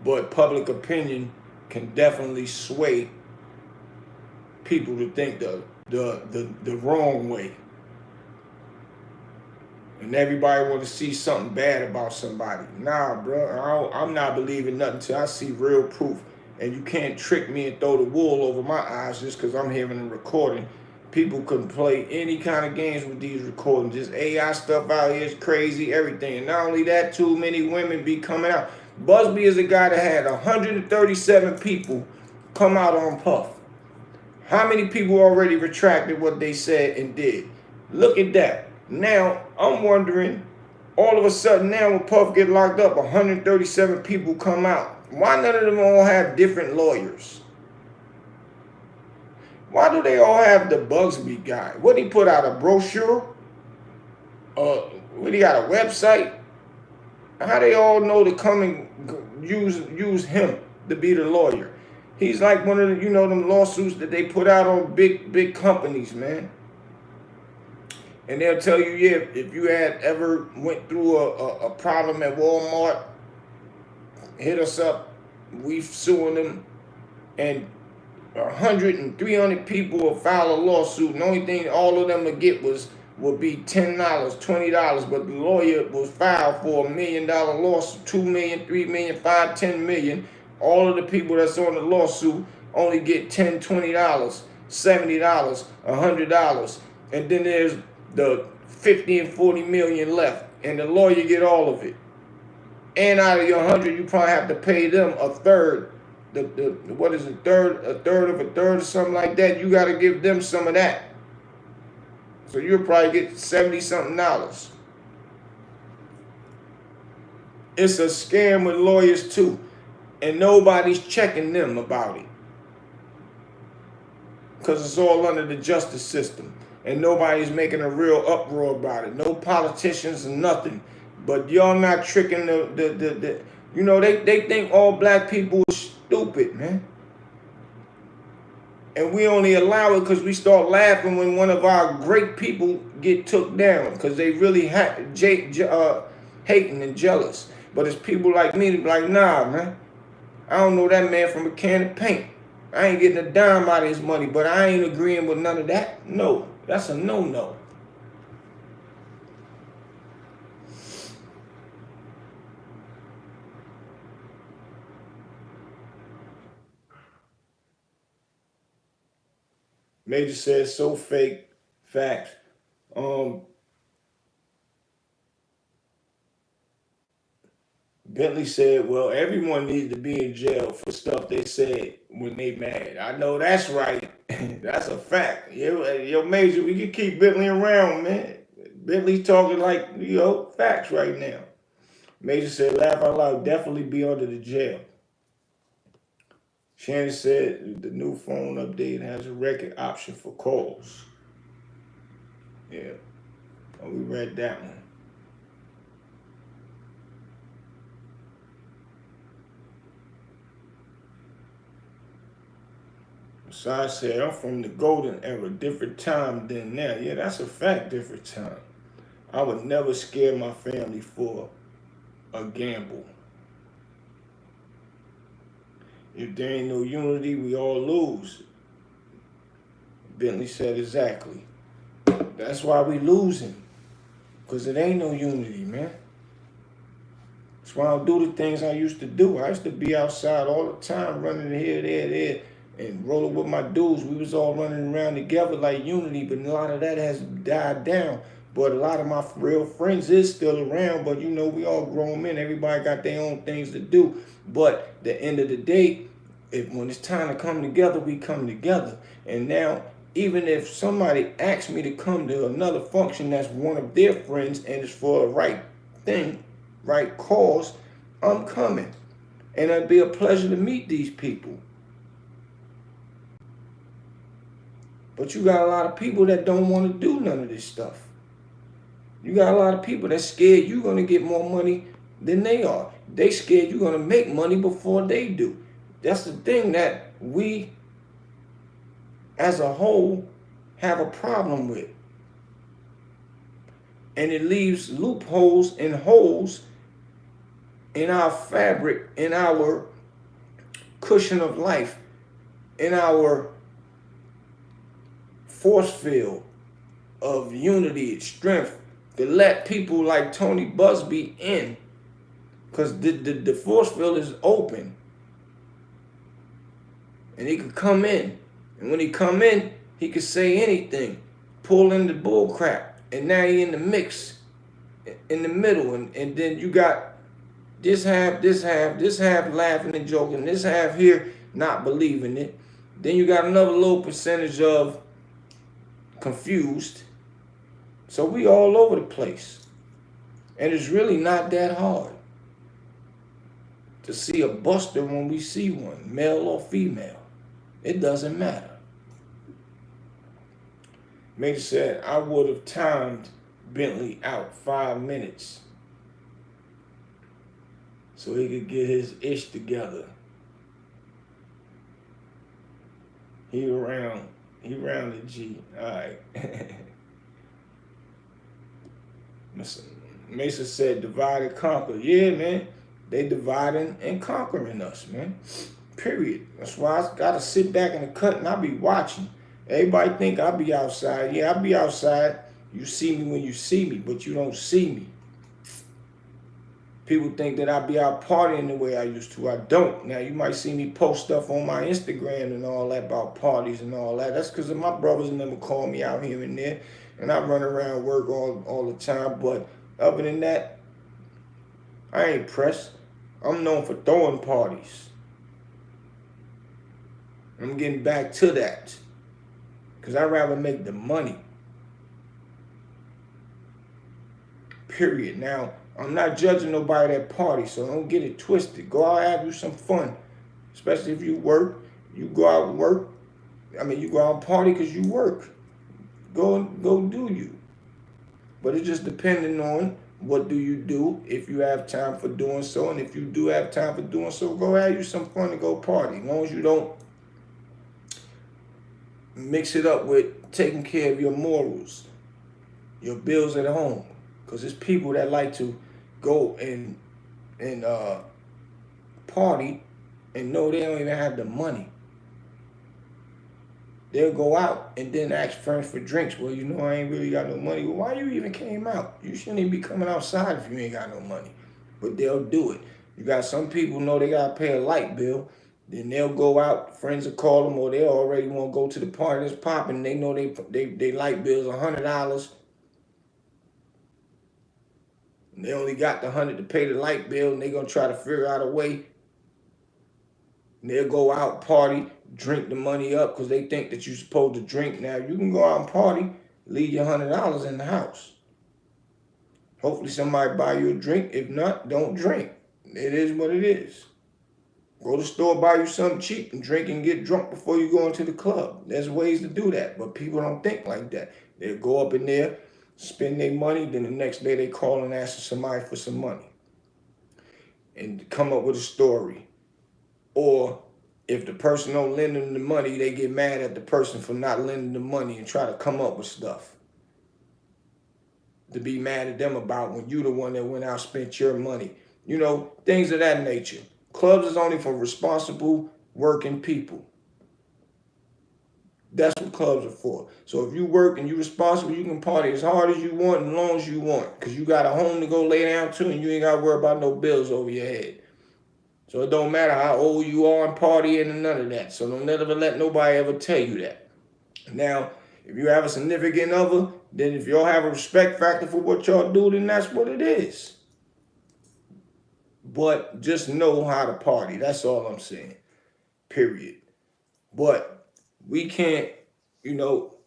But public opinion can definitely sway people to think the wrong way. And everybody want to see something bad about somebody. Nah, bro, I'm not believing nothing until I see real proof. And you can't trick me and throw the wool over my eyes just because I'm hearing a recording. People can play any kind of games with these recordings. This AI stuff out here is crazy, everything. And not only that, too many women be coming out. Buzzbee is a guy that had 137 people come out on Puff. How many people already retracted what they said and did? Look at that. Now, I'm wondering, all of a sudden now when Puff get locked up, 137 people come out. Why none of them all have different lawyers? Why do they all have the Buzzbee guy? What, he put out a brochure? What, he got a website? How they all know to come and use him to be the lawyer? He's like one of the, them lawsuits that they put out on big companies, man. And they'll tell you, yeah, if you had ever went through a problem at Walmart, hit us up. We suing them, and 100 and 300 people will file a lawsuit, and the only thing all of them would be $10, $20, but the lawyer was filed for $1 million lawsuit, 2 million, 3 million, 5, 10 million. All of the people that's on the lawsuit only get $10, $20, $70, $100, and then there's the 50 and 40 million left, and the lawyer get all of it. And out of your 100, you probably have to pay them a third. What is it, a third of a third or something like that. You got to give them some of that. So you'll probably get $70-something. It's a scam with lawyers too, and nobody's checking them about it, because it's all under the justice system, and nobody's making a real uproar about it. No politicians and nothing. But y'all not tricking they think all black people are stupid, man. And we only allow it because we start laughing when one of our great people get took down, because they really hating and jealous. But it's people like me that be like, nah, man, I don't know that man from a can of paint. I ain't getting a dime out of his money, but I ain't agreeing with none of that. No, that's a no-no. Major says so fake. Facts. Bentley said, well, everyone needs to be in jail for stuff they said when they mad. I know that's right. That's a fact. Yo, Major, we can keep Bentley around, man. Bentley's talking like, facts right now. Major said, laugh out loud, definitely be under the jail. Shannon said the new phone update has a record option for calls. Yeah. Oh, we read that one. So I said, I'm from the golden era, different time than now. Yeah, that's a fact, different time. I would never scare my family for a gamble. If there ain't no unity, we all lose. Bentley said exactly. That's why we losing. Because it ain't no unity, man. That's why I don't do the things I used to do. I used to be outside all the time, running here, there, and rolling with my dudes. We was all running around together like unity, but a lot of that has died down. But a lot of my real friends is still around, but we all grown men. Everybody got their own things to do. But at the end of the day, when it's time to come together, we come together. And now, even if somebody asks me to come to another function that's one of their friends and it's for the right thing, right cause, I'm coming. And it'd be a pleasure to meet these people. But you got a lot of people that don't want to do none of this stuff. You got a lot of people that scared you're going to get more money than they are. They scared you're going to make money before they do. That's the thing that we, as a whole, have a problem with. And it leaves loopholes and holes in our fabric, in our cushion of life, in our force field of unity and strength, to let people like Tony Buzzbee in, because the force field is open, and he could come in, and when he come in, he could say anything, pull in the bull crap, and now he in the mix, in the middle, and then you got this half laughing and joking, this half here not believing it, then you got another little percentage of confused. So we all over the place. And it's really not that hard to see a buster when we see one, male or female. It doesn't matter. Major said, I would have timed Bentley out 5 minutes. so he could get his ish together. He around the G. All right. Mesa said divide and conquer. Yeah, man. They dividing and conquering us, man. Period. That's why I gotta sit back in the cut and I be watching. Everybody think I be outside. Yeah, I be outside. You see me when you see me, but you don't see me. People think that I be out partying the way I used to. I don't. Now you might see me post stuff on my Instagram and all that about parties and all that. That's because my brothers and them call me out here and there, and I run around work all the time. But other than that, I ain't pressed. I'm known for throwing parties. I'm getting back to that because I'd rather make the money. Period. Now, I'm not judging nobody that party, so don't get it twisted. Go out and have you some fun. Especially if you work. You go out and work. I mean, you go out and party because you work. Go do you. But it's just depending on what do you do if you have time for doing so. And if you do have time for doing so, go have you some fun and go party. As long as you don't mix it up with taking care of your morals, your bills at home. Because there's people that like to go and party and know they don't even have the money. They'll go out and then ask friends for drinks. Well, you know I ain't really got no money. Well, why you even came out? You shouldn't even be coming outside if you ain't got no money. But they'll do it. You got some people know they gotta pay a light bill. Then they'll go out, friends will call them, or they already want to go to the party that's popping. They know they light bill's $100. And they only got the $100 to pay the light bill, and they gonna try to figure out a way. And they'll go out, party, drink the money up because they think that you're supposed to drink. Now, you can go out and party, leave your $100 in the house. Hopefully somebody buy you a drink. If not, don't drink. It is what it is. Go to the store, buy you something cheap and drink and get drunk before you go into the club. There's ways to do that, but people don't think like that. They'll go up in there, spend their money, then the next day they call and ask somebody for some money and come up with a story. Or if the person don't lend them the money, they get mad at the person for not lending the money and try to come up with stuff to be mad at them about when you the one that went out spent your money. You know, things of that nature. Clubs is only for responsible working people. That's what clubs are for. So if you work and you're responsible, you can party as hard as you want and as long as you want. Because you got a home to go lay down to and you ain't got to worry about no bills over your head. So it don't matter how old you are and partying and none of that. So don't never let nobody ever tell you that. Now, if you have a significant other, then if y'all have a respect factor for what y'all do, then that's what it is. But just know how to party. That's all I'm saying. Period. But we can't,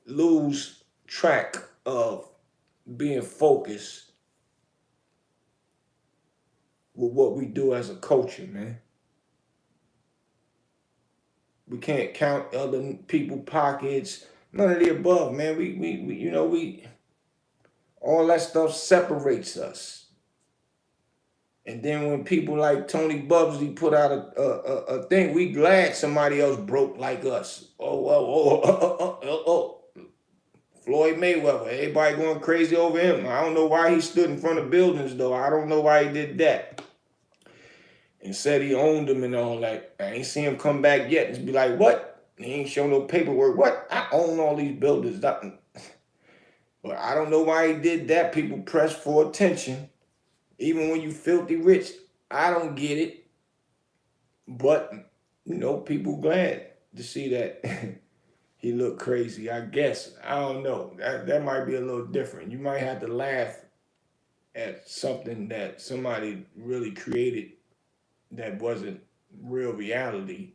lose track of being focused with what we do as a culture, man. We can't count other people's pockets. None of the above, man. We all that stuff separates us. And then when people like Tony Buzzbee put out a thing, we glad somebody else broke like us. Floyd Mayweather, everybody going crazy over him. I don't know why he stood in front of buildings, though. I don't know why he did that. And said he owned them and all that. I ain't seen him come back yet and be like, what? He ain't show no paperwork. What? I own all these buildings. But I don't know why he did that. People press for attention. Even when you filthy rich, I don't get it. But, people glad to see that he looked crazy, I guess. I don't know. That might be a little different. You might have to laugh at something that somebody really created that wasn't real reality.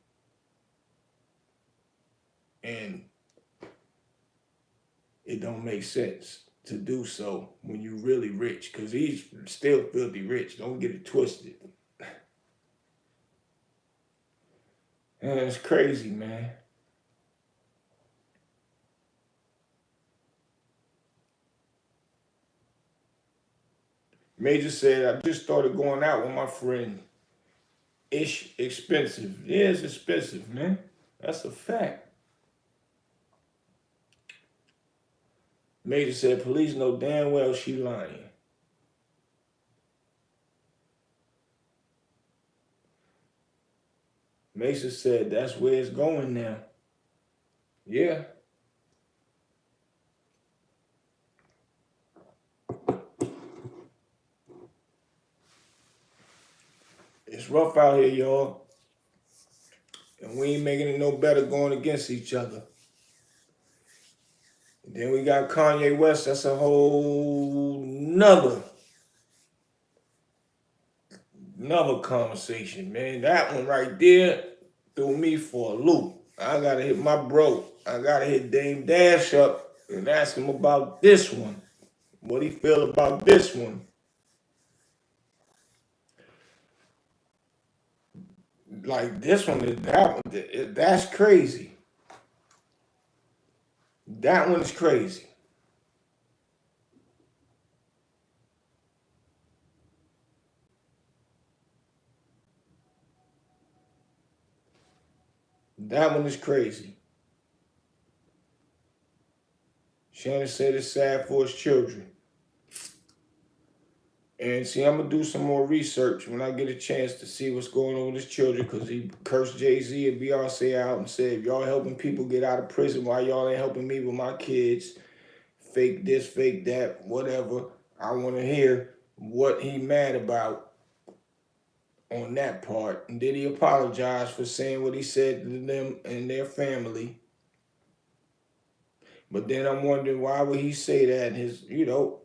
And it don't make sense to do so when you really rich, because he's still filthy rich. Don't get it twisted. And it's crazy, man. Major said, I just started going out with my friend It's expensive. Yeah, it's expensive, man. That's a fact. Major said police know damn well she lying. Mason said that's where it's going now. Yeah. It's rough out here, y'all. And we ain't making it no better going against each other. And then we got Kanye West. That's a whole another conversation, man. That one right there threw me for a loop. I gotta hit my bro. I gotta hit Dame Dash up and ask him about this one. What he feel about this one. Like this one is that one. That's crazy. That one is crazy. That one is crazy. Shannon said it's sad for his children. And see, I'm gonna do some more research when I get a chance to see what's going on with his children, because he cursed Jay-Z and Beyonce out and said, if y'all helping people get out of prison, why y'all ain't helping me with my kids? Fake this, fake that, whatever. I want to hear what he mad about on that part. And did he apologize for saying what he said to them and their family? But then I'm wondering, why would he say that? His,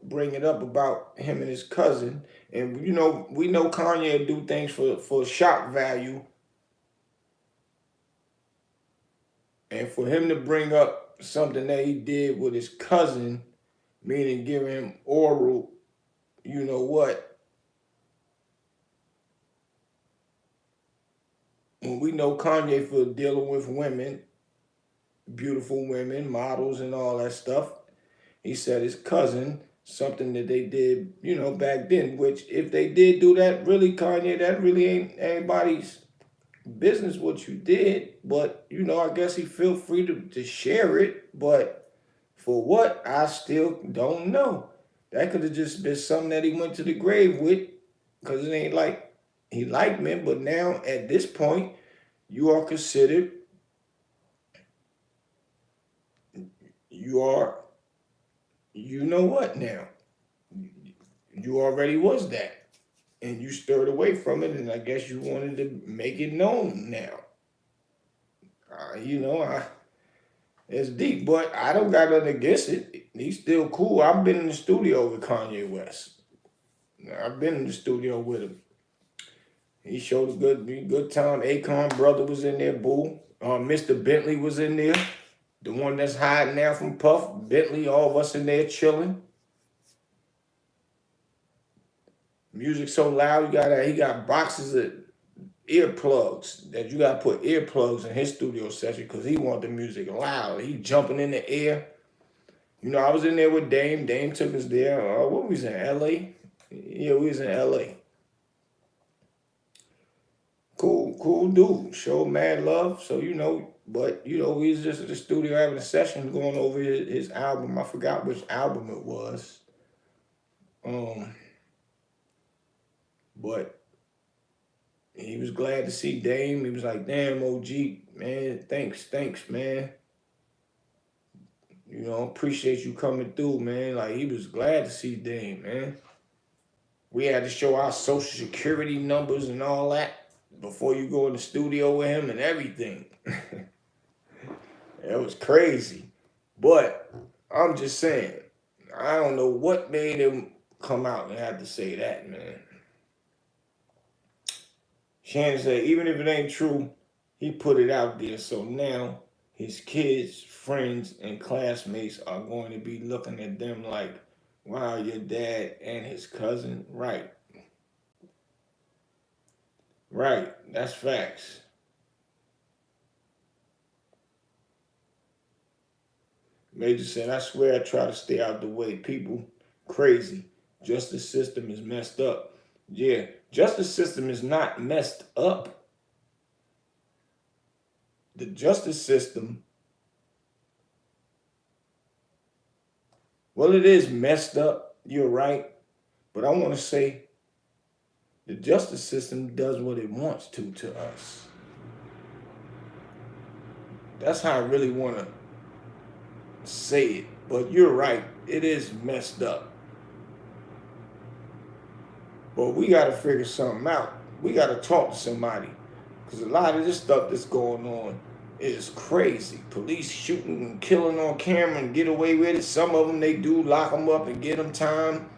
bring it up about him and his cousin. And we know Kanye do things for shock value. And for him to bring up something that he did with his cousin, meaning giving him oral, you know what? When we know Kanye for dealing with women, beautiful women, models and all that stuff, he said his cousin, something that they did, back then, which if they did do that, really, Kanye, that really ain't anybody's business what you did. But, I guess he feel free to share it. But for what, I still don't know. That could have just been something that he went to the grave with, because it ain't like he liked me. But now, at this point, you are considered, you know what now? You already was that. And you stirred away from it, and I guess you wanted to make it known now. It's deep, but I don't got nothing against it. He's still cool. I've been in the studio with Kanye West. I've been in the studio with him. He showed a good time. Akon brother was in there, boo. Mr. Bentley was in there. The one that's hiding now from Puff. Bentley, all of us in there chilling. Music so loud, he got boxes of earplugs that you gotta put earplugs in his studio session because he want the music loud. He jumping in the air. I was in there with Dame. Dame took us there. What was in LA? Yeah, we was in LA. Cool dude. Showed mad love. So but we was just at the studio having a session going over his album. I forgot which album it was. But he was glad to see Dame. He was like, damn, OG, man, thanks, man. Appreciate you coming through, man. Like, he was glad to see Dame, man. We had to show our social security numbers and all that before you go in the studio with him and everything. It was crazy. But I'm just saying, I don't know what made him come out and have to say that, man. Shannon said, even if it ain't true, he put it out there. So now his kids, friends, and classmates are going to be looking at them like, wow, your dad and his cousin. Right. That's facts. Major said, I swear I try to stay out the way. People crazy. Justice system is messed up. Yeah, justice system is not messed up. The justice system, well, it is messed up. You're right. But I want to say the justice system does what it wants to us. That's how I really want to say it. But you're right. It is messed up. But we got to figure something out. We got to talk to somebody. Because a lot of this stuff that's going on is crazy. Police shooting and killing on camera and get away with it. Some of them, they do lock them up and get them time.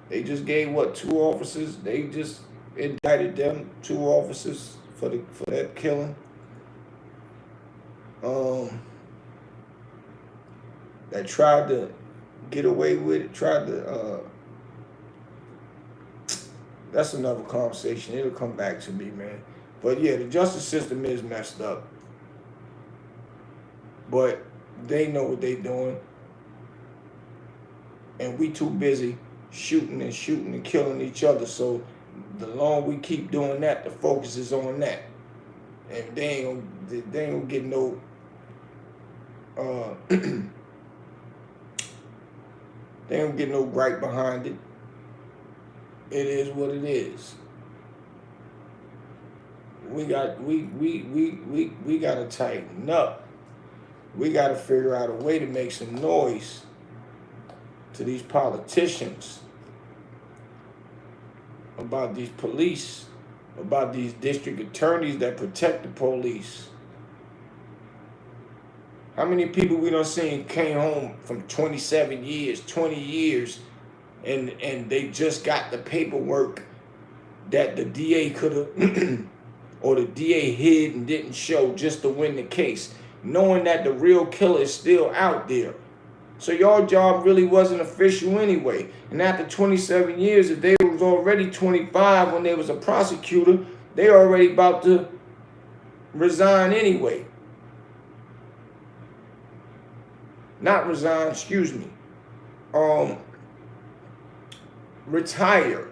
They just gave, what, 2 officers? They just indicted them, 2 officers for that killing. That tried to get away with it, tried to, that's another conversation. It'll come back to me, man. But yeah, the justice system is messed up. But they know what they're doing. And we too busy shooting and killing each other. So the longer we keep doing that, the focus is on that. And they ain't gonna get no they don't get no right behind it. It is what it is. We gotta tighten up. We gotta figure out a way to make some noise to these politicians about these police, about these district attorneys that protect the police. How many people we done seen came home from 27 years, 20 years, and they just got the paperwork that the DA could have, or the DA hid and didn't show just to win the case, knowing that the real killer is still out there. So your job really wasn't official anyway. And after 27 years, if they was already 25 when they was a prosecutor, they already about to resign anyway. Not resign, excuse me. Retire.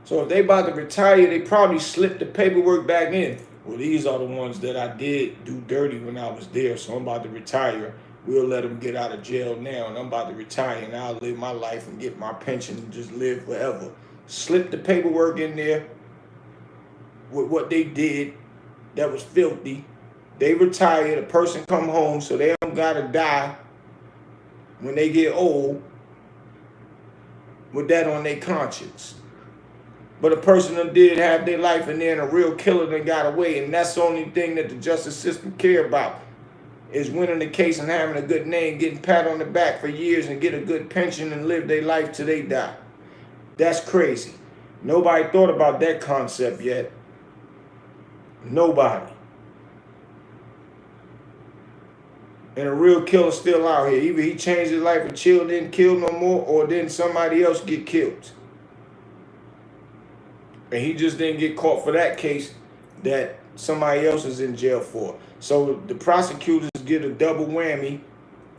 So if they about to retire, they probably slipped the paperwork back in. Well, these are the ones that I did do dirty when I was there, so I'm about to retire. We'll let them get out of jail now, and I'm about to retire, and I'll live my life and get my pension and just live forever. Slip the paperwork in there with what they did that was filthy. They retire, the person come home, so they don't gotta die when they get old with that on their conscience. But a person that did have their life, and then a real killer that got away, and that's the only thing that the justice system care about, is winning the case and having a good name, getting pat on the back for years and get a good pension and live their life till they die. That's crazy. Nobody thought about that concept yet. Nobody. And a real killer still out here. Either he changed his life and chill, didn't kill no more, or then somebody else get killed. And he just didn't get caught for that case that somebody else is in jail for. So the prosecutors get a double whammy,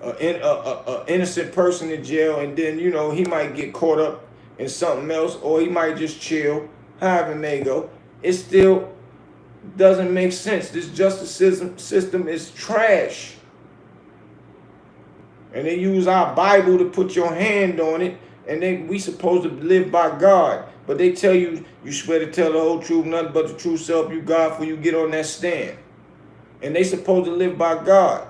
an innocent person in jail, and then, you know, he might get caught up in something else, or he might just chill, however it may go. It still doesn't make sense. This justice system is trash. And they use our Bible to put your hand on it, and we supposed to live by God. But they tell you, you swear to tell the whole truth, nothing but the truth, self you God, before you get on that stand. And they supposed to live by God.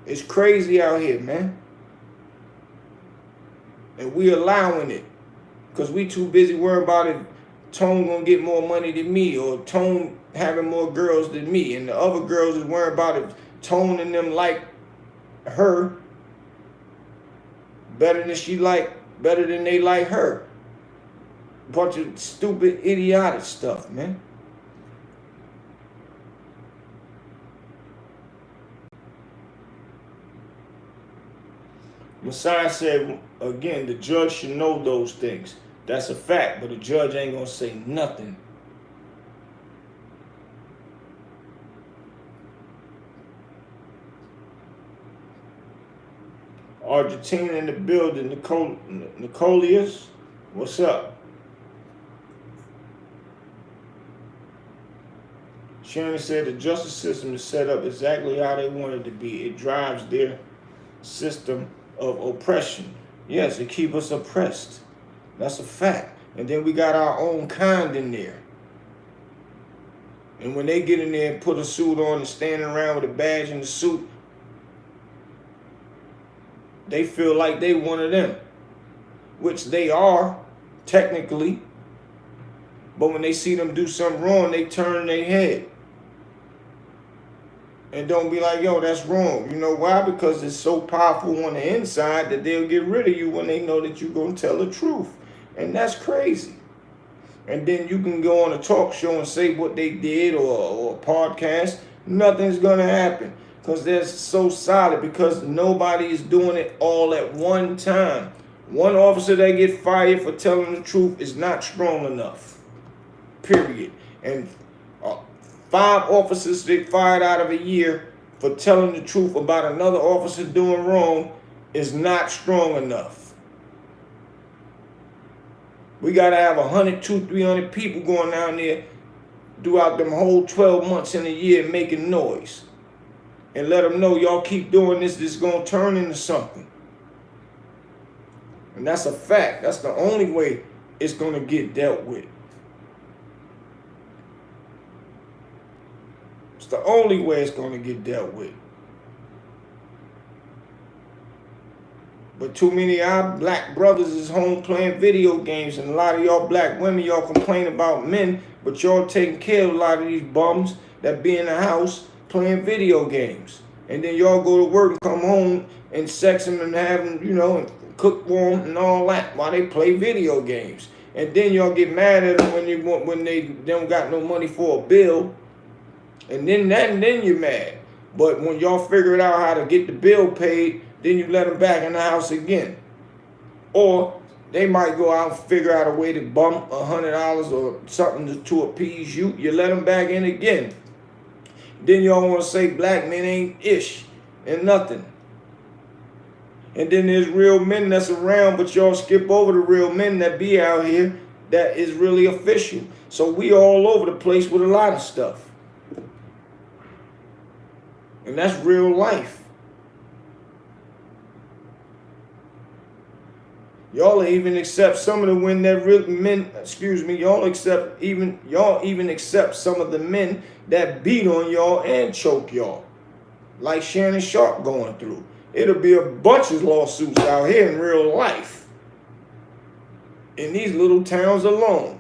It's crazy out here, man. And we allowing it. Because we too busy worrying about it. Tone gonna get more money than me, or Tone having more girls than me. And the other girls is worrying about it. Tone and them like her better than they like her. Bunch of stupid, idiotic stuff, man. Messiah said, again, the judge should know those things. That's a fact, but the judge ain't gonna say nothing. Argentina in the building. Nicolius, what's up? Shannon said the justice system is set up exactly how they want it to be. It drives their system of oppression. Yes, it keeps us oppressed. That's a fact. And then we got our own kind in there. And when they get in there and put a suit on and standing around with a badge and a suit, they feel like they one of them, which they are, technically. But when they see them do something wrong, they turn their head. And don't be like, yo, that's wrong. You know why? Because it's so powerful on the inside that they'll get rid of you when they know that you're going to tell the truth. And that's crazy. And then you can go on a talk show and say what they did or a podcast. Nothing's going to happen because they're so solid, because nobody is doing it all at one time. One officer that get fired for telling the truth is not strong enough. Period. And 5 officers get fired out of a year for telling the truth about another officer doing wrong is not strong enough. We got to have 100, 200, 300 people going down there throughout them whole 12 months in a year making noise. And let them know, y'all keep doing this, this is going to turn into something. And that's a fact. That's the only way it's going to get dealt with. It's the only way it's going to get dealt with. But too many of our black brothers is home playing video games, and a lot of y'all black women, y'all complain about men, but y'all taking care of a lot of these bums that be in the house playing video games. And then y'all go to work and come home and sex them and have them, you know, and cook for them and all that while they play video games. And then y'all get mad at them when they don't got no money for a bill. And then you're mad. But when y'all figure out how to get the bill paid, then you let them back in the house again. Or they might go out and figure out a way to bump $100 or something to appease you. You let them back in again. Then y'all want to say black men ain't ish and nothing. And then there's real men that's around, but y'all skip over the real men that be out here that is really official. So we all over the place with a lot of stuff. And that's real life. Y'all even accept some of the men that men, excuse me, y'all even accept some of the men that beat on y'all and choke y'all. Like Shannon Sharpe going through. It'll be a bunch of lawsuits out here in real life. In these little towns alone.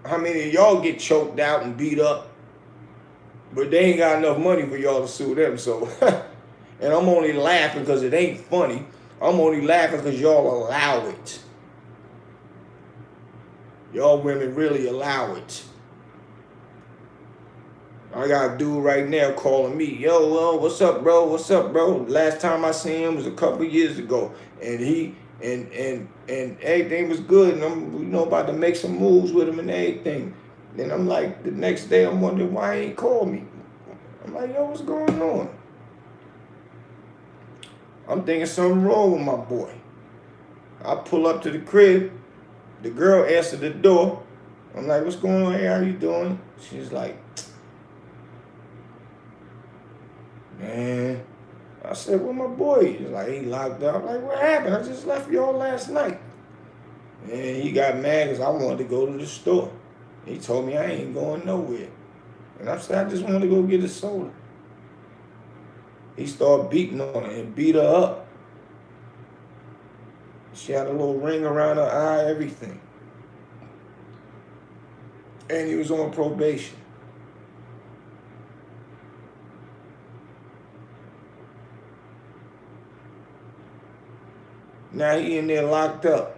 How many of y'all get choked out and beat up? But they ain't got enough money for y'all to sue them, so... And I'm only laughing because it ain't funny. I'm only laughing because y'all allow it. Y'all women really allow it. I got a dude right now calling me. Yo, what's up, bro? What's up, bro? Last time I seen him was a couple years ago. And he and everything was good. And I'm about to make some moves with him and everything. Then I'm like, the next day I'm wondering why he ain't called me. I'm like, yo, what's going on? I'm thinking something wrong with my boy. I pull up to the crib. The girl answered the door. I'm like, what's going on here? How you doing? She's like, man. I said, where my boy? He's like, he locked up. I'm like, what happened? I just left y'all last night. And he got mad because I wanted to go to the store. He told me I ain't going nowhere. And I said, I just wanted to go get a soda. He started beating on her and beat her up. She had a little ring around her eye, everything. And he was on probation. Now he in there locked up.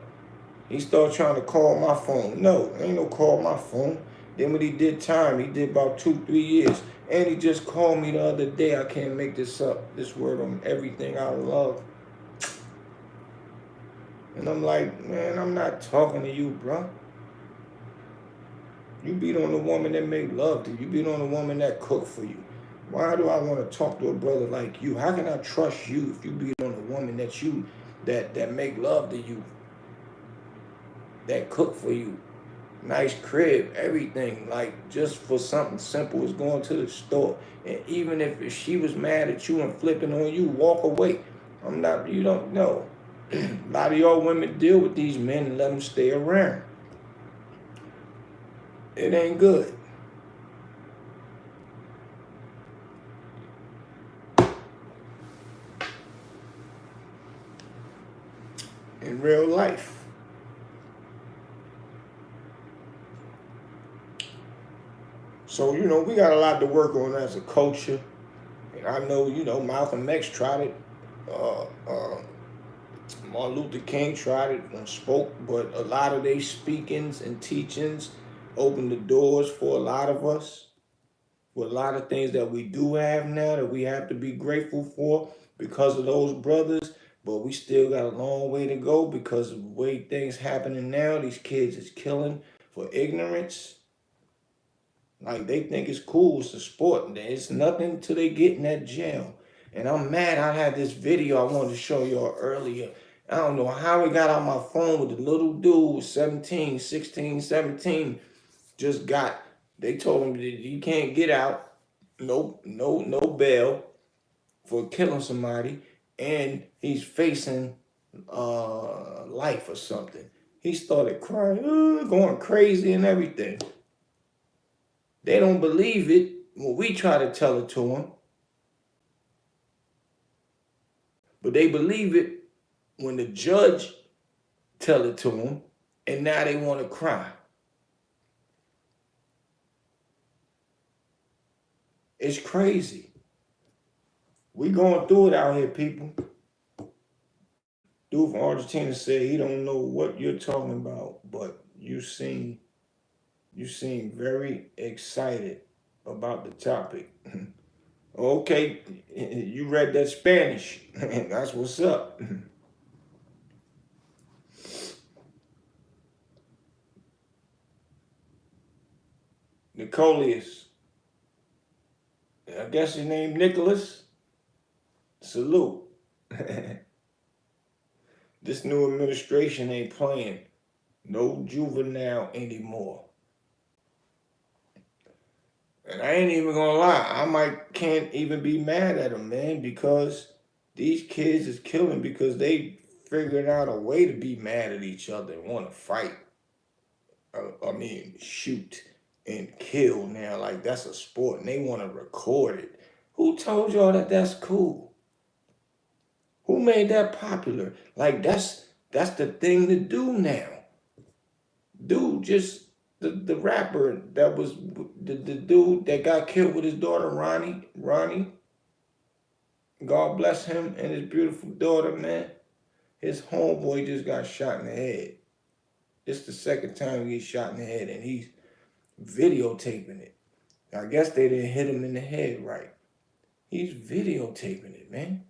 He started trying to call my phone. No, ain't no call my phone. Then when he did time, he did about 2-3 years. And he just called me the other day. I can't make this up. This word on everything I love. And I'm like, man, I'm not talking to you, bro. You beat on the woman that made love to you. You beat on the woman that cooked for you. Why do I want to talk to a brother like you? How can I trust you if you be on a woman that make love to you, that cook for you, nice crib, everything, like just for something simple as going to the store. And even if she was mad at you and flipping on you, walk away. I'm not, you don't know. A lot of y'all women deal with these men and let them stay around. It ain't good. In real life. So, we got a lot to work on as a culture. And I know, Malcolm X tried it. Uh, uh, Martin Luther King tried it and spoke, but a lot of their speakings and teachings opened the doors for a lot of us. For a lot of things that we do have now that we have to be grateful for because of those brothers. But we still got a long way to go because of the way things happening now. These kids is killing for ignorance. Like they think it's cool, it's a sport. It's nothing till they get in that jail. And I'm mad. I had this video I wanted to show y'all earlier. I don't know how it got on my phone with the little dude, 17, 16, 17, just got, they told him that he can't get out, no bail for killing somebody, and he's facing life or something. He started crying, going crazy and everything. They don't believe it when we try to tell it to them, but they believe it when the judge tell it to them, and now they want to cry. It's crazy. We going through it out here, people. Dude from Argentina said he don't know what you're talking about, but you seem very excited about the topic. Okay, you read that Spanish. That's what's up. Nicolius. I guess his name Nicholas. Salute. This new administration ain't playing no juvenile anymore. And I ain't even gonna lie, can't even be mad at them, man, because these kids is killing because they figured out a way to be mad at each other and want to fight. Shoot and kill now. Like that's a sport and they want to record it. Who told y'all that that's cool? Who made that popular? Like that's the thing to do now. Dude, just the rapper that was the dude that got killed with his daughter Ronnie. God bless him and his beautiful daughter, man. His homeboy just got shot in the head. It's the second time he gets shot in the head, and he's videotaping it. I guess they didn't hit him in the head right. He's videotaping it, man.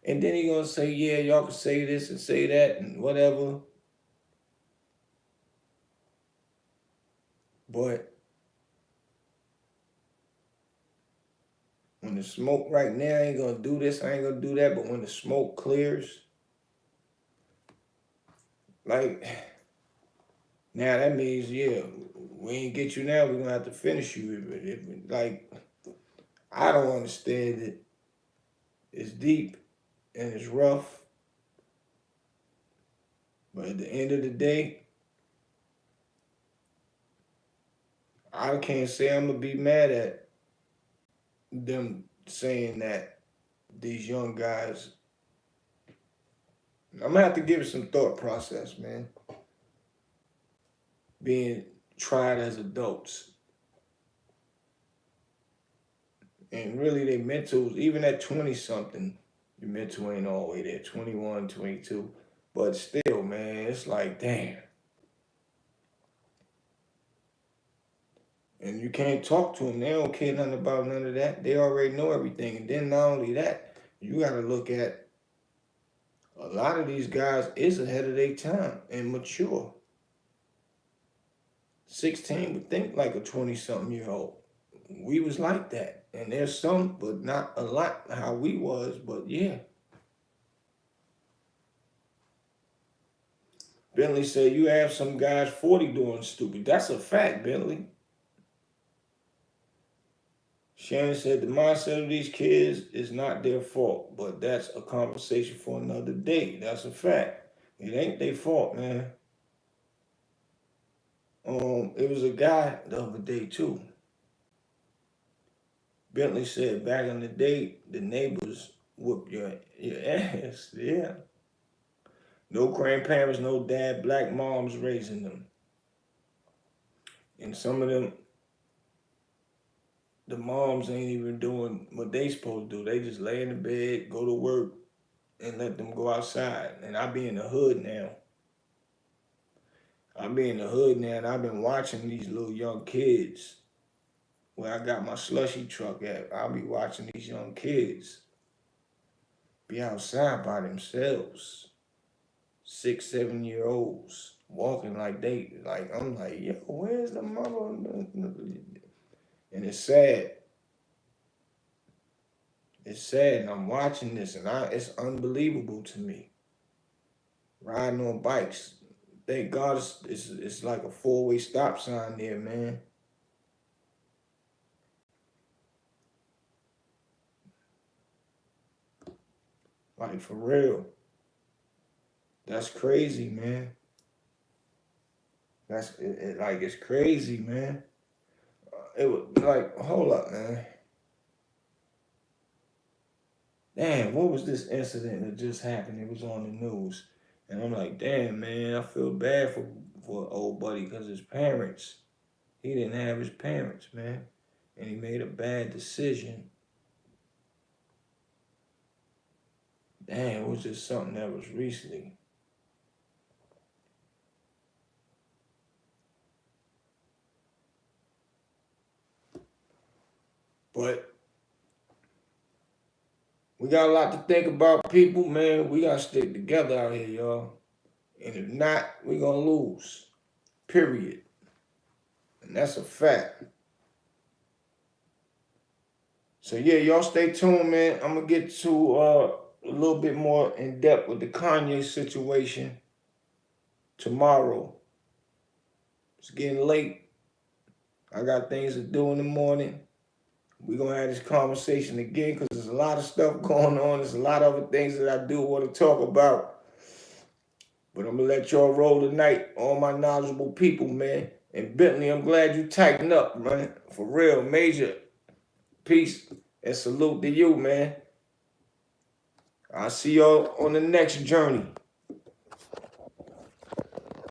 And then he gonna say, yeah, y'all can say this and say that and whatever. But when the smoke right now, I ain't gonna do this, I ain't gonna do that. But when the smoke clears, like, now that means, yeah, we ain't get you now, we're gonna have to finish you. Like, I don't understand it. It's deep and it's rough. But at the end of the day, I can't say I'm gonna be mad at them saying that these young guys. I'm gonna have to give it some thought process, man. Being tried as adults. And really their mentals, even at 20 something, your mental ain't all the way there, 21, 22. But still, man, it's like, damn. And you can't talk to them. They don't care nothing about none of that. They already know everything. And then not only that, you got to look at a lot of these guys is ahead of their time and mature. 16 would think like a 20-something year old. we was like that. And there's some, but not a lot how we was, but yeah. Bentley said, you have some guys 40 doing stupid. That's a fact, Bentley. Shannon said, the mindset of these kids is not their fault, but that's a conversation for another day. That's a fact. It ain't their fault, man. It was a guy the other day, too. Bentley said, back in the day, the neighbors whoop your ass. Yeah. No grandparents, no dad, black moms raising them. And some of them, the moms ain't even doing what they supposed to do. They just lay in the bed, go to work, and let them go outside. And I be in the hood now. And I've been watching these little young kids. Where I got my slushy truck at, I'll be watching these young kids be outside by themselves. 6, 7-year-olds walking I'm like, yo, where's the mother? And it's sad. It's sad, and I'm watching this, and it's unbelievable to me. Riding on bikes. Thank God it's like a 4-way stop sign there, man. Like, for real. That's crazy, man. It's crazy, man. It was like, hold up, man. Damn, what was this incident that just happened? It was on the news. And I'm like, damn, man, I feel bad for old buddy because his parents, he didn't have his parents, man. And he made a bad decision. Damn, it was just something that was recently. But we got a lot to think about, people, man. We got to stick together out here, y'all. And if not, we're going to lose. Period. And that's a fact. So, yeah, y'all stay tuned, man. I'm going to get to a little bit more in depth with the Kanye situation tomorrow. It's getting late. I got things to do in the morning. We're going to have this conversation again because there's a lot of stuff going on. There's a lot of other things that I do want to talk about. But I'm going to let y'all roll tonight, all my knowledgeable people, man. And Bentley, I'm glad you tightened up, man. For real, major. Peace and salute to you, man. I'll see y'all on the next journey.